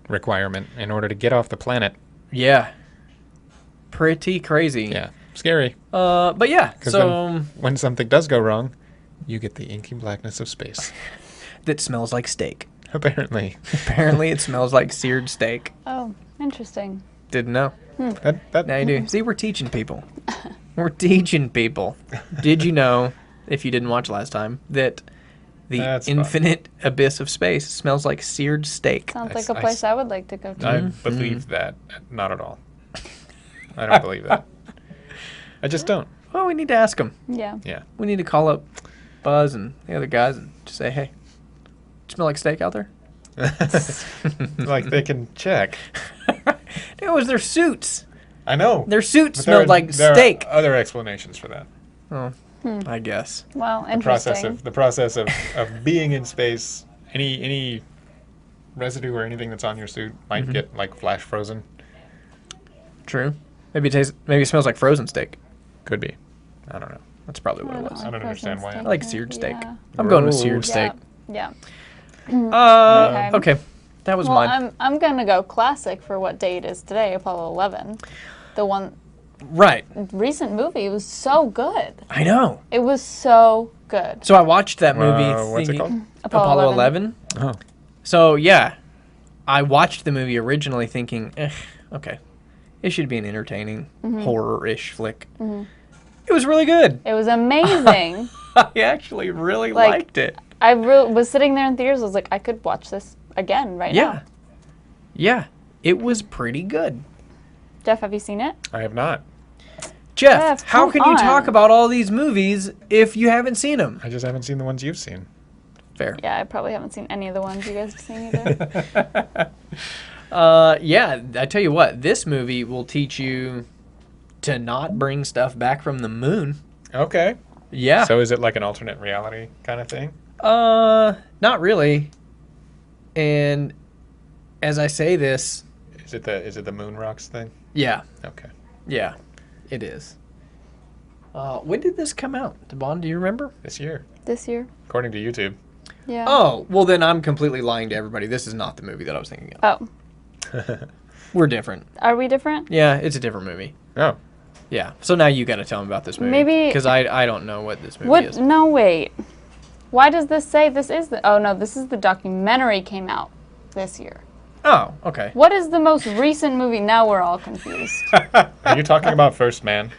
requirement in order to get off the planet. Yeah. Pretty crazy. Yeah. Scary. But yeah. 'Cause So when something does go wrong, you get the inky blackness of space. that smells like steak. Apparently. Apparently, it smells like seared steak. Oh, interesting. Didn't know. That Now you do. See, we're teaching people. We're teaching people. Did you know, if you didn't watch last time, that the That's fun. infinite abyss of space smells like seared steak? Sounds I like s- a I place s- I would like to go to. I believe that. Not at all. I don't believe that. I just don't. Well, we need to ask them. Yeah. Yeah. We need to call up Buzz and the other guys and just say, hey, smell like steak out there? Like they can check. It was their suits. I know. Their suits But smelled like there steak. Are other explanations for that. Oh, I guess. Well, The process interesting. of being in space, any residue or anything that's on your suit might get like flash frozen. True. Maybe it smells like frozen steak. Could be. I don't know. That's probably what it was. I don't understand why. I like seared steak. Yeah. I'm going with Gross. seared steak. Yeah. Okay. That was Well, mine. I'm gonna go classic for what day it is today, Apollo 11. The one Right. recent movie was so good. I know. It was so good. So I watched that movie. What's it thinking- called? Apollo 11. Oh. So yeah, I watched the movie originally thinking, okay, it should be an entertaining horror-ish flick. It was really good. It was amazing. I actually really Like, liked it. I was sitting there in theaters. I was like, I could watch this again right Yeah. now. Yeah. It was pretty good. Jeff, have you seen it? I have not. Jeff, Jeff, how come can you on. talk about all these movies if you haven't seen them? I just haven't seen the ones you've seen. Fair. Yeah, I probably haven't seen any of the ones you guys have seen either. Yeah, I tell you what, this movie will teach you to not bring stuff back from the moon. Okay. Yeah. So is it like an alternate reality kind of thing? Not really. And as I say this, Is it the moon rocks thing? yeah, Okay. yeah, it is. When did this come out? Taban, do you remember? This year, This year? according to YouTube. Yeah. Oh, well then I'm completely lying to everybody. This is not the movie that I was thinking of. Oh. We're different. Are we different? Yeah, it's a different movie. Oh. Yeah. So now you got to tell me about this movie. Maybe- Because I don't know what this movie What? is. No, wait. Why does this say this is the... Oh, no, this is the documentary came out this year. Oh, okay. What is the most recent movie? Now we're all confused. Are you talking about First Man?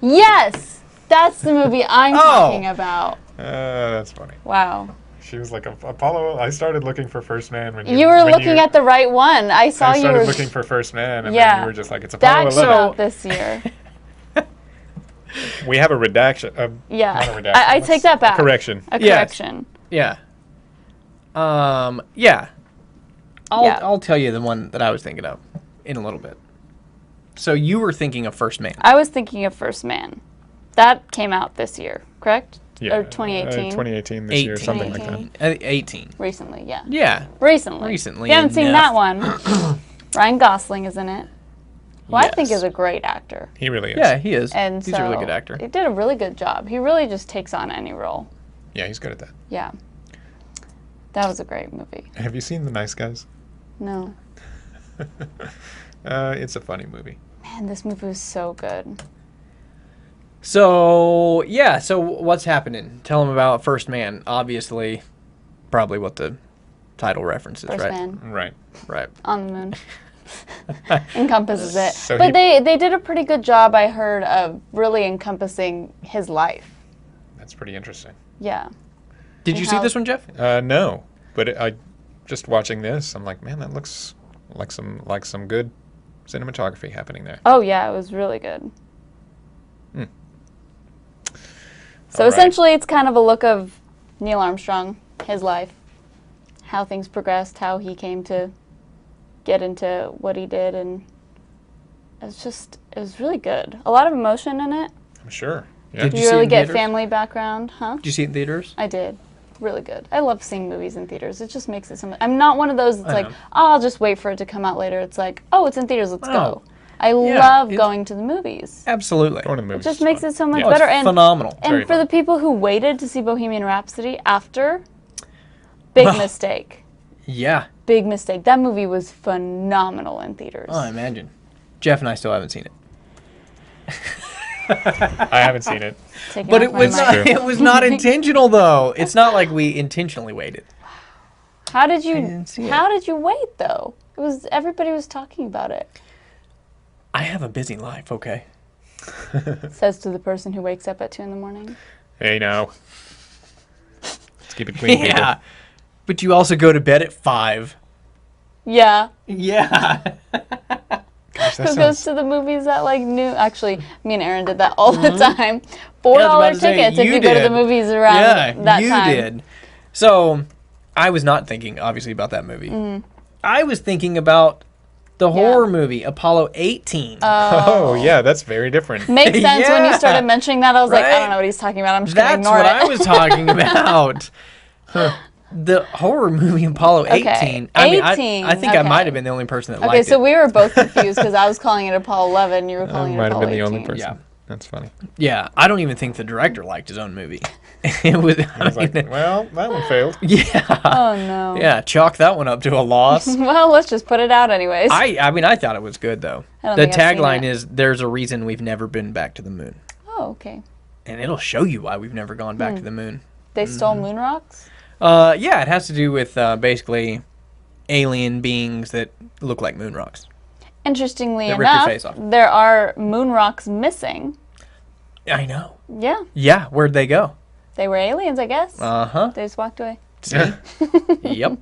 Yes! That's the movie I'm talking about. That's funny. Wow. She was like, Apollo, I started looking for First Man when You were looking at the right one. I saw I you started were... looking for First Man, and Yeah. then you were just like, it's Apollo That 11. came out this year. We have a redaction. Yeah. Not a redaction. I take that back. Correction. A Yes. correction. Yeah. Yeah. Yeah. I'll tell you the one that I was thinking of in a little bit. So you were thinking of First Man. I was thinking of First Man. That came out this year, correct? Yeah. Or 2018? 2018 this year, something like that. 18. Recently, yeah. Yeah. Recently. Recently You haven't seen enough. that one. Ryan Gosling is in it. Who I think Yes. is a great actor. He really is. Yeah, he is. And He's so a really good actor. He did a really good job. He really just takes on any role. Yeah, he's good at that. Yeah. That was a great movie. Have you seen The Nice Guys? No. It's a funny movie. Man, this movie was so good. So, yeah, so what's happening? Tell him about First Man. Obviously, probably what the title references, First right? Man Right. Right. on the moon. Encompasses it. So But they did a pretty good job, I heard, of really encompassing his life. That's pretty interesting. Yeah. Did And you see how- this one, Jeff? No, but I just watching this, I'm like, man, that looks like some good cinematography happening there. Oh, yeah, it was really good. Hmm. So All right. essentially, it's kind of a look of Neil Armstrong, his life, how things progressed, how he came to get into what he did, and it was really good. A lot of emotion in it. I'm sure. Yeah. Did You you see it really in get theaters? family background, huh? Did you see it in theaters? I did. Really good. I love seeing movies in theaters. It just makes it so much. I'm not one of those that's I like, know. oh, I'll just wait for it to come out later. It's like, oh, it's in theaters, let's Oh. go. I Yeah, love it's- going to the movies. Absolutely. Going to the It movies just is makes fun. it so much Yeah. Oh, it's better. And phenomenal. Very for the fun. people who waited to see Bohemian Rhapsody after, big mistake. Yeah. Big mistake. That movie was phenomenal in theaters. Oh, I imagine. Jeff and I still haven't seen it. I haven't seen it. Taking But off it my was mic. not, true. it was not intentional, though. It's not like we intentionally waited. How did you? didn't see it. How did you wait though? It was everybody was talking about it. I have a busy life, okay? Says to the person who wakes up at 2 a.m. Hey, now. Let's keep it clean, people. Yeah. But you also go to bed at 5. Yeah. Yeah. Gosh, that Who goes sounds... to the movies at like noon? Actually, me and Aaron did that all the time. $4 Mm-hmm. Yeah, I was about to say, tickets if you you go to the did. movies around Yeah, that you time. did. So, I was not thinking, obviously, about that movie. Mm-hmm. I was thinking about the horror movie, Apollo 18. Oh, yeah, that's very different. Makes sense when you Yeah. started mentioning that. I was like, I Right? don't know what he's talking about. I'm just gonna That's ignore what it. I was talking about. The horror movie Apollo 18. Okay, I mean, 18, I think I okay. might have been the only person that Okay, liked so it. we were both confused because I was calling it Apollo 11, you were I calling it might have Apollo been the 18. only person. Yeah. That's funny. Yeah, I don't even think the director liked his own movie. It was, I was like, well, that one failed. yeah. Oh no. Yeah, chalk that one up to a loss. Well, let's just put it out anyways. I mean, I thought it was good, though. I don't The think I've seen tagline it. is, there's a reason we've never been back to the moon. Oh, okay. And it'll show you why we've never gone back to the moon. They stole Mm-hmm. moon rocks? Yeah, it has to do with basically alien beings that look like moon rocks. Interestingly They ripped your enough, face off. there are moon rocks missing. I know. Yeah, Yeah, where'd they go? they were aliens, I guess. Uh-huh. They just walked away. See? Yep.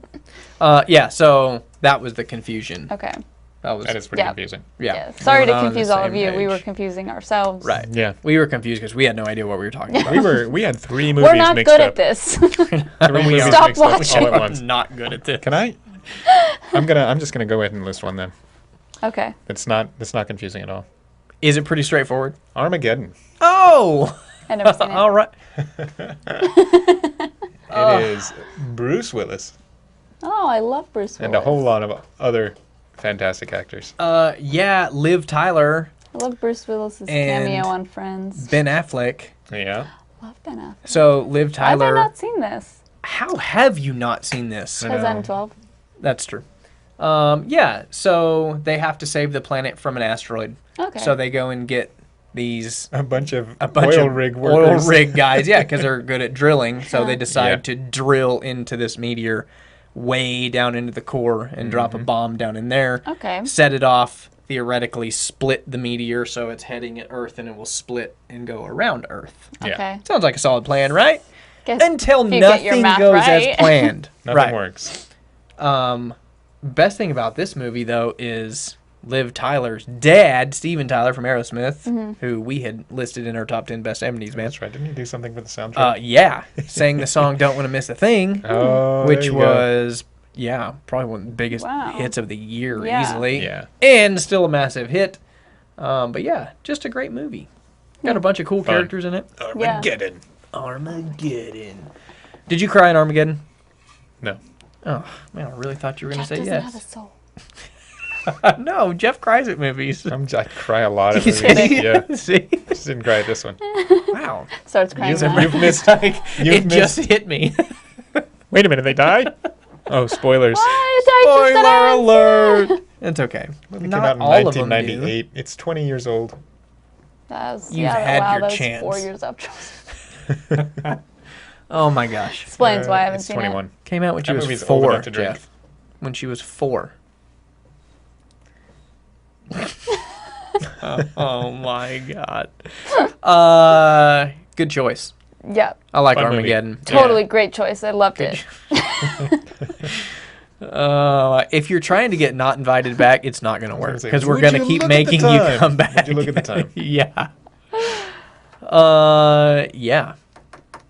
Yeah, so that was the confusion. Okay. That was, That is pretty Yeah. confusing. yeah. Sorry We to were not on the confuse all of same you. We were page. confusing ourselves. Right. Yeah. We were confused because we had no idea what we were talking about. We had 3 movies We're not mixed good up. at this. 3 We movies are. Stop mixed up watching. all at once. Not good at this. Can I? I'm just gonna go ahead and list one then. Okay. It's not confusing at all. Is it pretty straightforward? Armageddon. Oh! I never seen it. All right. It is Bruce Willis Oh, I love Bruce Willis. and a whole lot of other fantastic actors. Yeah, Liv Tyler, I love Bruce Willis's And- cameo on Friends. Ben Affleck. Yeah. Love Ben Affleck. So Liv Why have I Tyler, not seen this? How have you not seen this? I Because know. I'm 12. That's true. Yeah, so they have to save the planet from an asteroid. Okay. So they go and get these A bunch of oil rig workers. rig guys, yeah, because they're good at drilling. So they Yeah. decide to drill into this meteor way down into the core and drop a bomb down in there. Okay. Set it off, theoretically split the meteor so it's heading at Earth and it will split and go around Earth. Yeah. Okay. Sounds like a solid plan, right? Guess Until if you get your nothing math goes right. as planned. Nothing right. works. Best thing about this movie, though, is Liv Tyler's dad, Steven Tyler from Aerosmith, who we had listed in our top 10 best 70s bands. That's right. Didn't you do something for the soundtrack? Yeah, sang the song "Don't Want to Miss a Thing," Oh, which there you go. was probably one of the biggest Wow. hits of the year Yeah. easily. Yeah. And still a massive hit. But yeah, just a great movie. Got a bunch of cool Fun. characters in it. Armageddon. Armageddon. Did you cry in Armageddon? No. Oh man, I really thought you were going Jeff to say doesn't have a yes. soul. No, Jeff cries at movies. I cry a lot at He's movies. kidding. Yeah. See? Just didn't cry at this one. Wow. Starts crying. now. You've missed. Like, You've it just missed. hit me. Wait a minute, they die? Oh, spoilers. What? I just said I Spoiler was alert. It's okay. It came Not out in all of them do. 1998. It's 20 years old. That was, You've yeah, had wow, your that was chance. 4 years after. Oh my gosh. Explains why I haven't it's seen 21. Came out when she That was movie's old 4, enough to drink. Jeff. When she was 4. Oh my god. Good choice. it. Yeah, I like Fun movie. Armageddon. totally great choice. I loved it. If you're trying to get not invited back, it's not going to work gonna say, because we're "Would going to you keep look at the making you time? come back. Would you look at the time? Yeah. Yeah.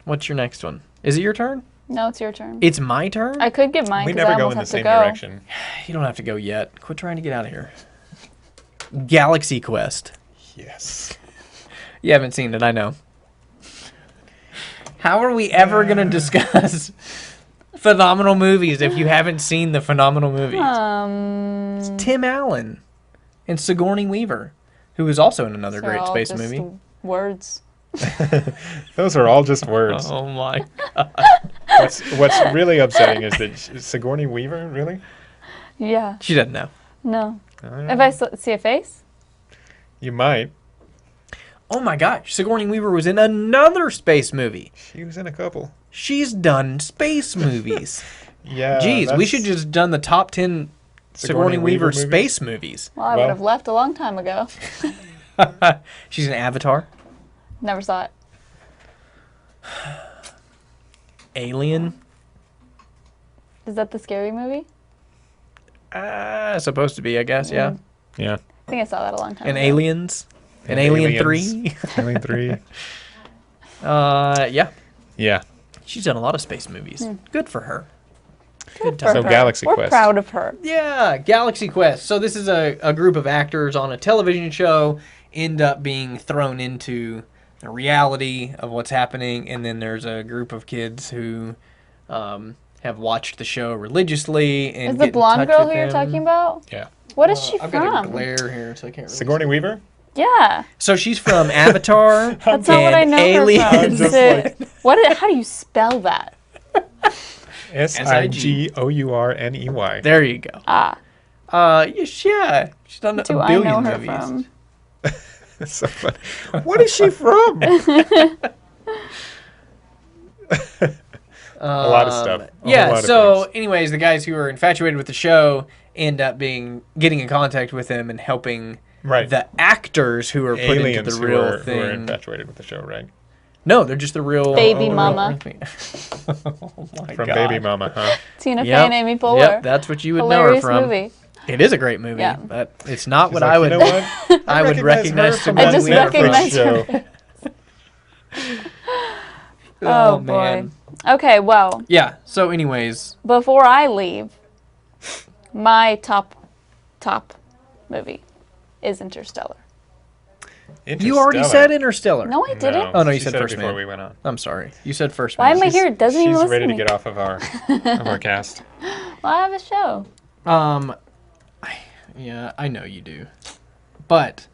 What's your next one? Is it your turn? No, it's your turn. It's my turn? I could give mine We because I never go almost in the have to same go. direction. You don't have to go yet. Quit trying to get out of here. Galaxy Quest. Yes. You haven't seen it, I know. How are we ever going to discuss phenomenal movies if you haven't seen the phenomenal movies? It's Tim Allen and Sigourney Weaver, who is also in another They're great all space just movie. Words. Those are all just words. Oh my. What's really upsetting is that Sigourney Weaver, really? Yeah. She doesn't know. No. I don't If know. I see a face? You might. Oh my gosh, Sigourney Weaver was in another space movie. She was in a couple. She's done space movies. Yeah. Jeez, we that's- should just done the top 10 Sigourney Weaver movies? space movies. Well, I Well- would have left a long time ago. She's an Avatar, Never saw it. Alien. Is that the scary movie? Supposed to be, I guess, yeah. Yeah. I think I saw that a long time And ago. Aliens. And Alien 3. Alien 3. Yeah. Yeah. She's done a lot of space movies. Good for her. Good For time. So her. Galaxy We're Quest. proud of her. Yeah, Galaxy Quest. So this is a group of actors on a television show end up being thrown into the reality of what's happening, and then there's a group of kids who have watched the show religiously and Is the get in blonde touch girl with who you're them. talking about? Yeah. What is she I've got a from? glare here, so I can't really Sigourney Weaver? Yeah. So she's from Avatar. That's not what I and know Aliens. her from. Is it, how do you spell that? Sigourney. There you go. Ah. Yeah, she's done Do a I billion know her movies. from? That's so funny. What is she from? A lot of stuff. A whole Yeah, lot of so things. anyways, the guys who are infatuated with the show end up getting in contact with them and helping Right. the actors who are put into Aliens the who real are thing. infatuated with the show, right? No, they're just the real Baby real mama. thing. Oh my From God. Baby Mama, huh? Tina Fey Yep. and Amy Poehler. Yep, that's what you would Hilarious know her from. movie. It is a great movie, Yeah. but it's not She's what like, I would. You know what? I would recognize her from Sigourney I just Weaver recognize from. her. Oh, Oh, boy. man. Okay, well, Yeah. So, anyways, before I leave, my top movie is Interstellar. you already said Interstellar. No, I didn't. Oh, no, you she said said it First before Man. we went on. I'm sorry. You said First Why Man. am I here? It doesn't even She's listen ready to to me. get off of our cast. Well, I have a show. Yeah, I know you do. But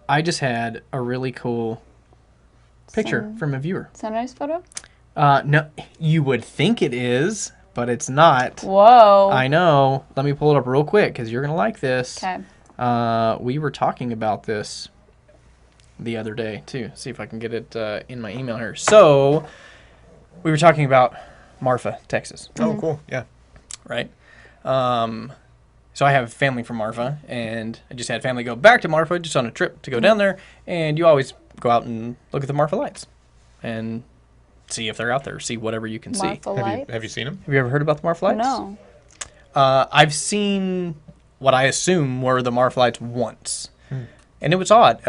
I just had a really cool picture from a viewer. Sunrise photo? No, you would think it is, but it's not. Whoa. I know. Let me pull it up real quick because you're going to like this. Okay. We were talking about this the other day, too. See if I can get it in my email here. So, we were talking about Marfa, Texas. Oh, cool. Yeah. Right? So I have family from Marfa, and I just had family go back to Marfa just on a trip to go down there, and you always go out and look at the Marfa lights and see if they're out there, see whatever you can see. Marfa lights? Have you seen them? Have you ever heard about the Marfa lights? No. I've seen what I assume were the Marfa lights once, and it was odd.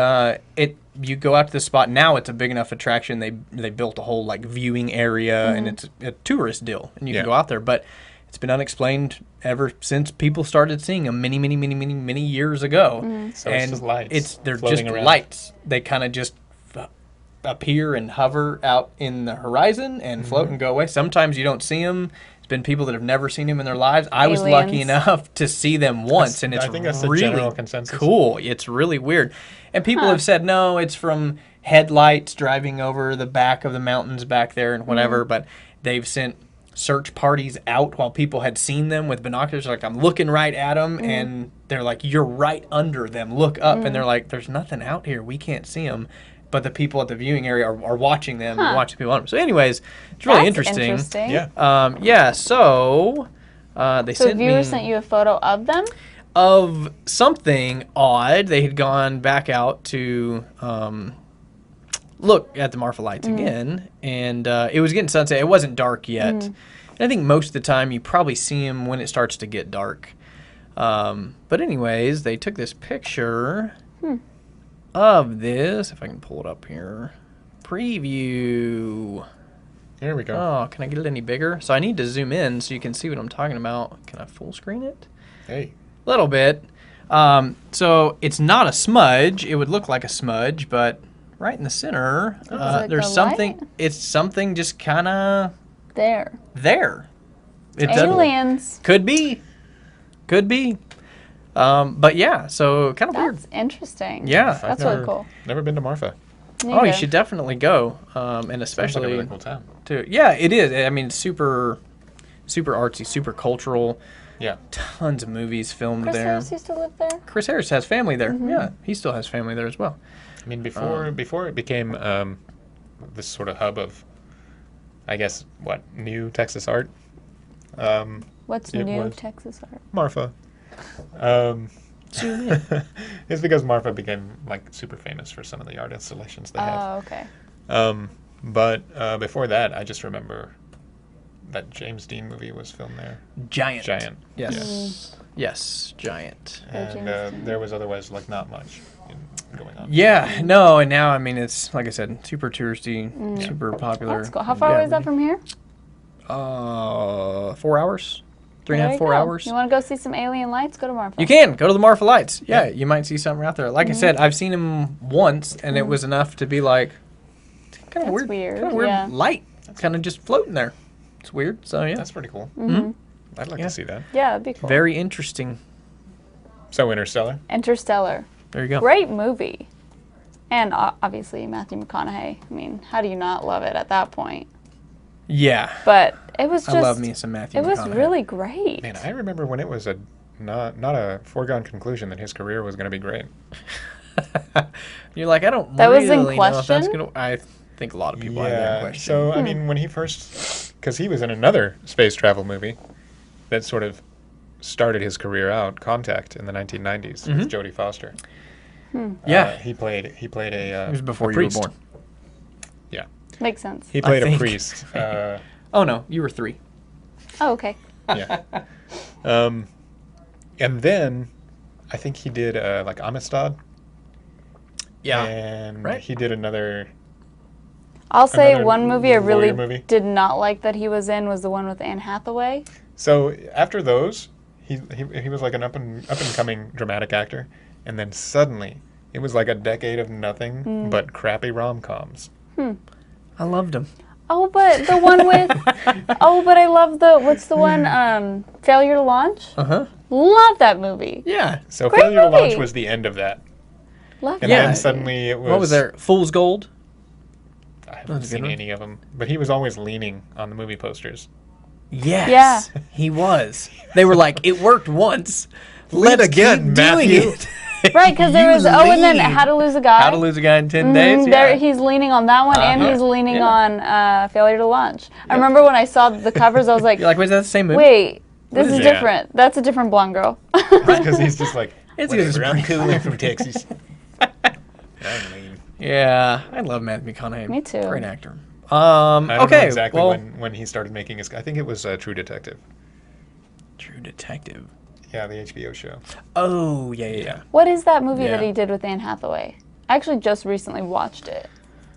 You go out to this spot now; it's a big enough attraction. They built a whole like viewing area, and it's a tourist deal, and you can go out there. But it's been unexplained ever since people started seeing them many years ago. So and it's just lights. They're floating just around. lights. They kind of just appear and hover out in the horizon and float and go away. Sometimes you don't see them. It's been people that have never seen them in their lives. I was lucky Aliens. enough to see them once, and it's I think that's the really general consensus. cool. It's really weird. And people have said, no, it's from headlights driving over the back of the mountains back there and whatever, but they've sent search parties out while people had seen them with binoculars. Like, I'm looking right at them, and they're like, you're right under them. Look up. And they're like, there's nothing out here. We can't see them. But the people at the viewing area are watching them and watching people on them. So anyways, it's really interesting. Yeah. So they So sent viewers me sent you a photo of them? of something odd. They had gone back out to look at the Marfa lights again, and it was getting sunset. It wasn't dark yet. And I think most of the time you probably see them when it starts to get dark. But anyways, they took this picture of this, if I can pull it up here. Preview. Here we go. Oh, can I get it any bigger? So I need to zoom in so you can see what I'm talking about. Can I full screen it? Hey. A little bit. So it's not a smudge. It would look like a smudge, but right in the center, it there's the something. light? It's something just kind of There. there. It doesn't- Aliens. could be. But yeah, so kind of weird. That's interesting. Yeah. That's really cool. Never been to Marfa. Oh, you should definitely go, and Sounds like a especially really cool town. to yeah, it is. I mean, it's super artsy, super cultural. Yeah. Tons of movies filmed Chris there. Harris used to live there? Chris Harris has family there. Yeah, he still has family there as well. I mean, before it became this sort of hub of, I guess, new Texas art. What's It new was- Texas art? Marfa. Zoom in. It's because Marfa became like super famous for some of the art installations they have. Oh, okay. But before that, I just remember that James Dean movie was filmed there. Giant. Yes. Yes, Giant. James And Dean. there was otherwise like not much going on. Yeah, no, and now I mean it's like I said, super touristy, super popular. That's cool. How far away is that from here? 4 hours, 3.5, There you 4 go. hours. You want to go see some alien lights? Go to Marfa. You can go to the Marfa lights. Yeah, you might see something out there. Like I said, I've seen them once, and it was enough to be like, kind of That's weird, kind of weird yeah. light, kind of just floating there. It's weird. So yeah, That's pretty cool. I'd like Yeah. to see that. Yeah, that'd be cool. very interesting. So Interstellar. Interstellar. There you go. Great movie. And obviously Matthew McConaughey. I mean, how do you not love it at that point? Yeah, But it was just I love me some Matthew. it was McConaughey. really great. Man, I remember when it was not a foregone conclusion that his career was going to be great. You're like, I don't That was in really know if that's question? gonna. I think a lot of people have that question. So I mean, when he first, because he was in another space travel movie that sort of started his career out, Contact, in the 1990s with Jodie Foster. yeah, He played a. it was before a you were priest. born. Yeah, Makes sense. he played a think. priest. Oh no, you were 3. Oh, okay. Yeah. And then I think he did like Amistad. Yeah, And right. he did another. I'll say Another one movie I really lawyer movie? did not like that he was in was the one with Anne Hathaway. So after those, he was like an up and coming dramatic actor, and then suddenly it was like a decade of nothing but crappy rom-coms. I loved him. Oh, but the one with oh, but I love what's the one Failure to Launch? Uh-huh. Love that movie. Yeah. So Great Failure to Launch movie. was the end of that, Love and that. Yeah. then suddenly it was. What was there? Fool's Gold. I haven't seen any of them, but he was always leaning on the movie posters. Yes. Yeah. He was. They were like, it worked once. Lean Let's again, keep doing Matthew. it. Right, because there You was and then lead. How to Lose a Guy. How to Lose a Guy in 10 Days. There, Yeah. he's leaning on that one, and he's leaning on Failure to Launch. I remember when I saw the covers, I was like, You're like, wait, is that the same movie? wait, this is it? different. That's a different blonde girl. Because he's just like, It's 'cause it's whatever, I'm pretty cool from Texas. I'm lean. Yeah, I love Matthew McConaughey. Me too. Great actor. I don't Okay, know exactly well, when he started making his. I think it was True Detective. True Detective. Yeah, the HBO show. Oh, yeah. What is that movie that Yeah. he did with Anne Hathaway? I actually just recently watched it,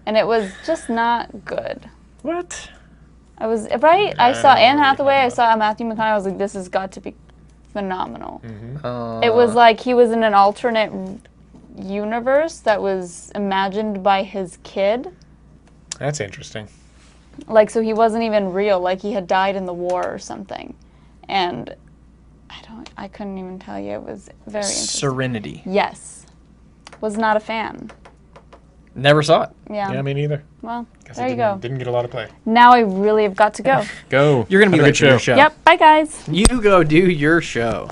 and it was just not good. What? I was right. I saw I don't know Anne what you're Hathaway. I talking saw Matthew McConaughey. I was like, this has got to be phenomenal. Mm-hmm. It was like he was in an alternate universe that was imagined by his kid. That's interesting. Like, so he wasn't even real. Like, he had died in the war or something. And I couldn't even tell you. It was very interesting. Serenity. Yes. Was not a fan. Never saw it. Yeah. Yeah, me neither. Well, Guess there it you go. Didn't get a lot of play. Now I really have got to go. Go. You're going to be Have a late good for your show. Yep. Bye, guys. You go do your show.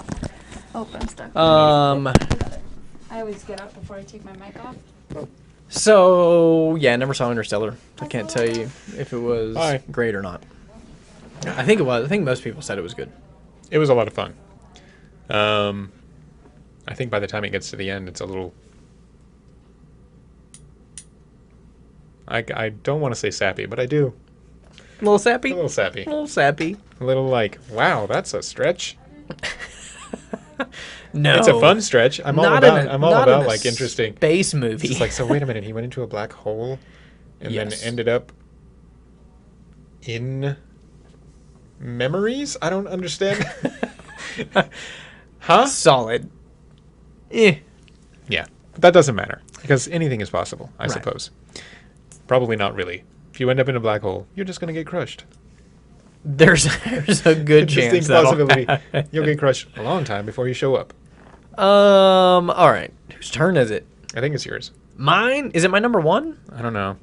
Oh, I'm stuck. I always get up before I take my mic off. So, yeah, I never saw Interstellar. I can't tell you if it was Hi. great or not. I think it was. I think most people said it was good. It was a lot of fun. I think by the time it gets to the end, it's a little. I don't want to say sappy, but I do. A little sappy? A little sappy. A little sappy. A little like, wow, that's a stretch. No. It's a fun stretch. I'm all Not about. in a- I'm all not in about a like interesting. space movie. It's like, so wait a minute. He went into a black hole, and Yes. then ended up in memories. I don't understand. Huh? Solid. Eh. Yeah, but that doesn't matter because anything is possible, I Right. suppose. Probably not really. If you end up in a black hole, you're just going to get crushed. There's a good chance Distinct that'll possibility. happen. You'll get crushed a long time before you show up. All right. Whose turn is it? I think it's yours. Mine? Is it my number one? I don't know.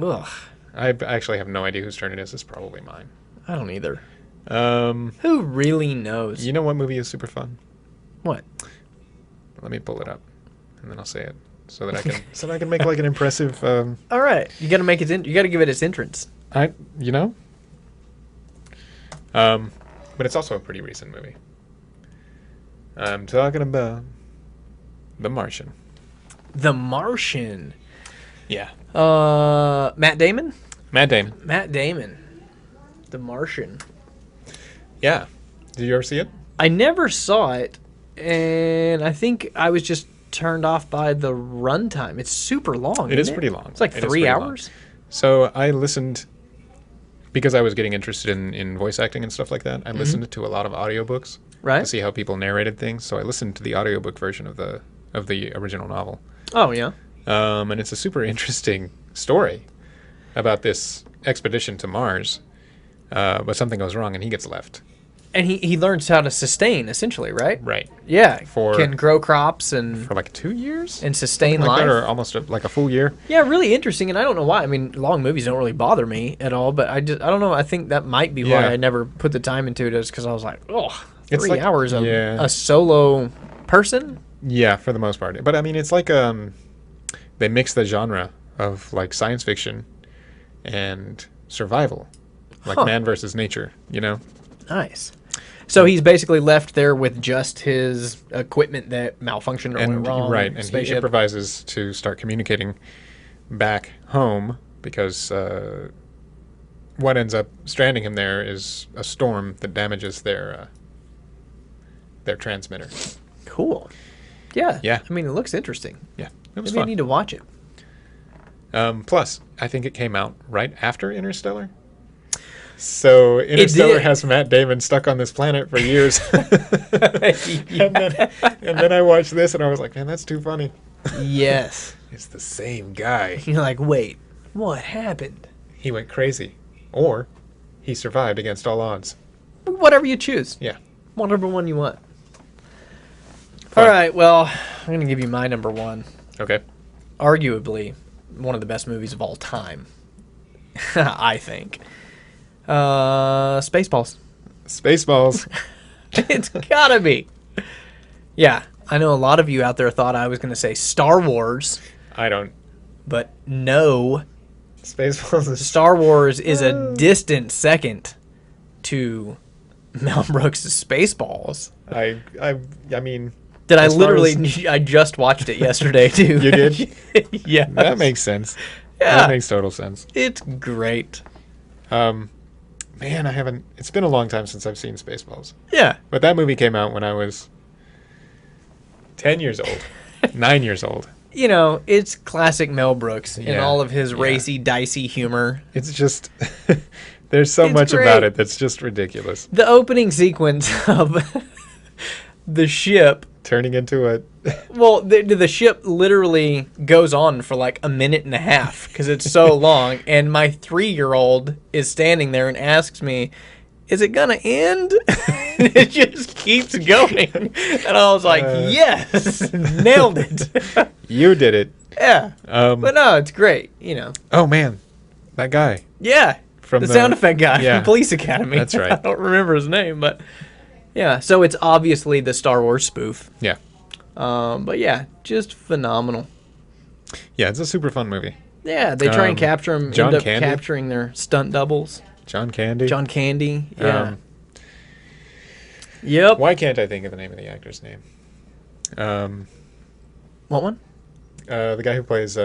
Ugh. I actually have no idea whose turn it is. It's probably mine. I don't either. Um, Who really knows? you know what movie is super fun? What? Let me pull it up, and then I'll say it so that I can make like an impressive. All right. You got to make it. You got to give it its entrance. You know. But it's also a pretty recent movie. I'm talking about The Martian. The Martian. Yeah. Matt Damon. Matt Damon. Matt Damon. The Martian. Yeah. Did you ever see it? I never saw it, and I think I was just turned off by the runtime. It's super long. It is isn't pretty long. It's like It is 3 pretty long. hours. So I listened because I was getting interested in voice acting and stuff like that. I listened to a lot of audiobooks Right. to see how people narrated things. So I listened to the audiobook version of the original novel. Oh yeah. And it's a super interesting story about this expedition to Mars. But something goes wrong and he gets left. And he learns how to sustain, essentially, right? Right. Yeah. For- can grow crops and For like 2 years? sustain Something like life. that, or almost like a full year. Yeah, really interesting, and I don't know why. I mean, long movies don't really bother me at all, but I don't know. I think that might be why Yeah. I never put the time into it, is because I was like, oh, It's 3 like- hours of yeah. a solo person. Yeah, for the most part. But I mean, it's like they mix the genre of like science fiction and survival, like Huh. man versus nature. You know? Nice. So he's basically left there with just his equipment that malfunctioned or went And wrong. right, and he spaceship. improvises to start communicating back home because what ends up stranding him there is a storm that damages their transmitter. Cool. Yeah. Yeah. I mean, it looks interesting. Yeah, it was Maybe I fun. need to watch it. Plus, I think it came out right after Interstellar. So Interstellar did. has Matt Damon stuck on this planet for years. and then I watched this and I was like, man, that's too funny. Yes. It's the same guy. You're like, wait, what happened? He went crazy. Or he survived against all odds. Whatever you choose. Yeah. Whatever one you want. Fun. All right, well, I'm going to give you my number one. Okay. Arguably one of the best movies of all time. I think. Spaceballs. Spaceballs. It's gotta be. Yeah, I know a lot of you out there thought I was going to say Star Wars, I don't. but no. Spaceballs is Star Wars is a distant second to Mel Brooks' Spaceballs. I mean, Did I as far literally? I just watched it yesterday too. You did? Yeah, that makes sense. Yeah. That makes total sense. It's great. Man, I haven't. It's been a long time since I've seen Spaceballs. Yeah, But that movie came out when I was 10 years old, 9 years old. you know, it's classic Mel Brooks in Yeah, all of his yeah. racy, dicey humor. It's just, there's so It's much great. about it that's just ridiculous. The opening sequence of the ship. Turning into a. Well, the ship literally goes on for like a minute and a half because it's so long. And my 3-year-old is standing there and asks me, "Is it gonna end?" It just keeps going, and I was like, "Yes, nailed it." You did it. Yeah, but no, it's great. You know. Oh, man. That guy. Yeah, From the sound effect guy yeah. from Police Academy. That's right. I don't remember his name, but yeah. So it's obviously the Star Wars spoof. Yeah. But yeah, just phenomenal. Yeah, it's a super fun movie. Yeah, they try and capture them. John End up Candy? capturing their stunt doubles. John Candy. John Candy. Yeah. Um, Yep. Why can't I think of the name of the actor's name? What one? The guy who plays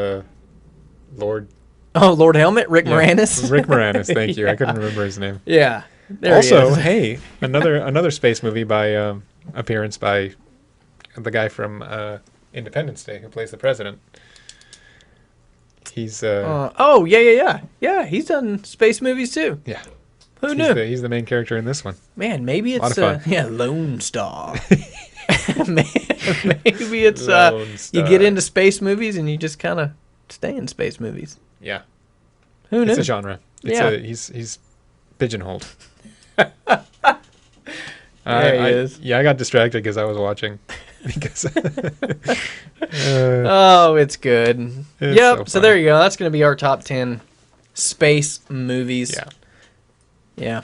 Lord. Oh, Lord Helmet, Rick Yeah, Moranis. Rick Moranis. Thank you. I Yeah. couldn't remember his name. Yeah. There Also, he is. hey, another space movie by appearance by the guy from Independence Day who plays the president. He's Oh, yeah. Yeah, he's done space movies too. yeah. Who knew? He's the main character in this one. Man, maybe Lot it's of fun. yeah, Lone Star. Maybe it's Lone you Star. get into space movies and you just kind of stay in space movies. Yeah, Who knew? it's a genre. Yeah. He's pigeonholed. There he is. Yeah, I got distracted because I was watching. Because Oh, it's good. It's Yep. so So funny. there you go. That's going to be our top 10 space movies. yeah, Yeah.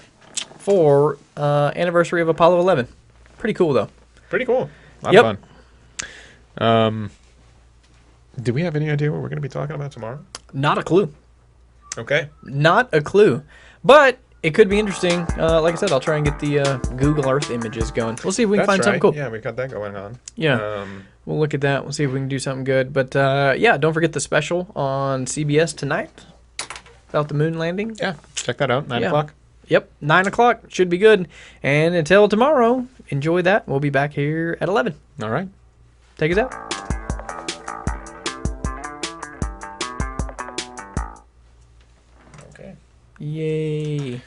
For anniversary of Apollo 11. Pretty cool though. pretty cool. A lot Yep. of fun. Do we have any idea what we're going to be talking about tomorrow? Not a clue. Okay. Not a clue. But it could be interesting. Like I said, I'll try and get the Google Earth images going. We'll see if we can That's find something cool. Yeah, we got that going on. Yeah. We'll look at that. We'll see if we can do something good. But yeah, don't forget the special on CBS tonight about the moon landing. Yeah, check that out. 9 Yeah. o'clock. Yep, 9 o'clock. Should be good. And until tomorrow, enjoy that. We'll be back here at 11. All right. Take us out. Okay. Yay.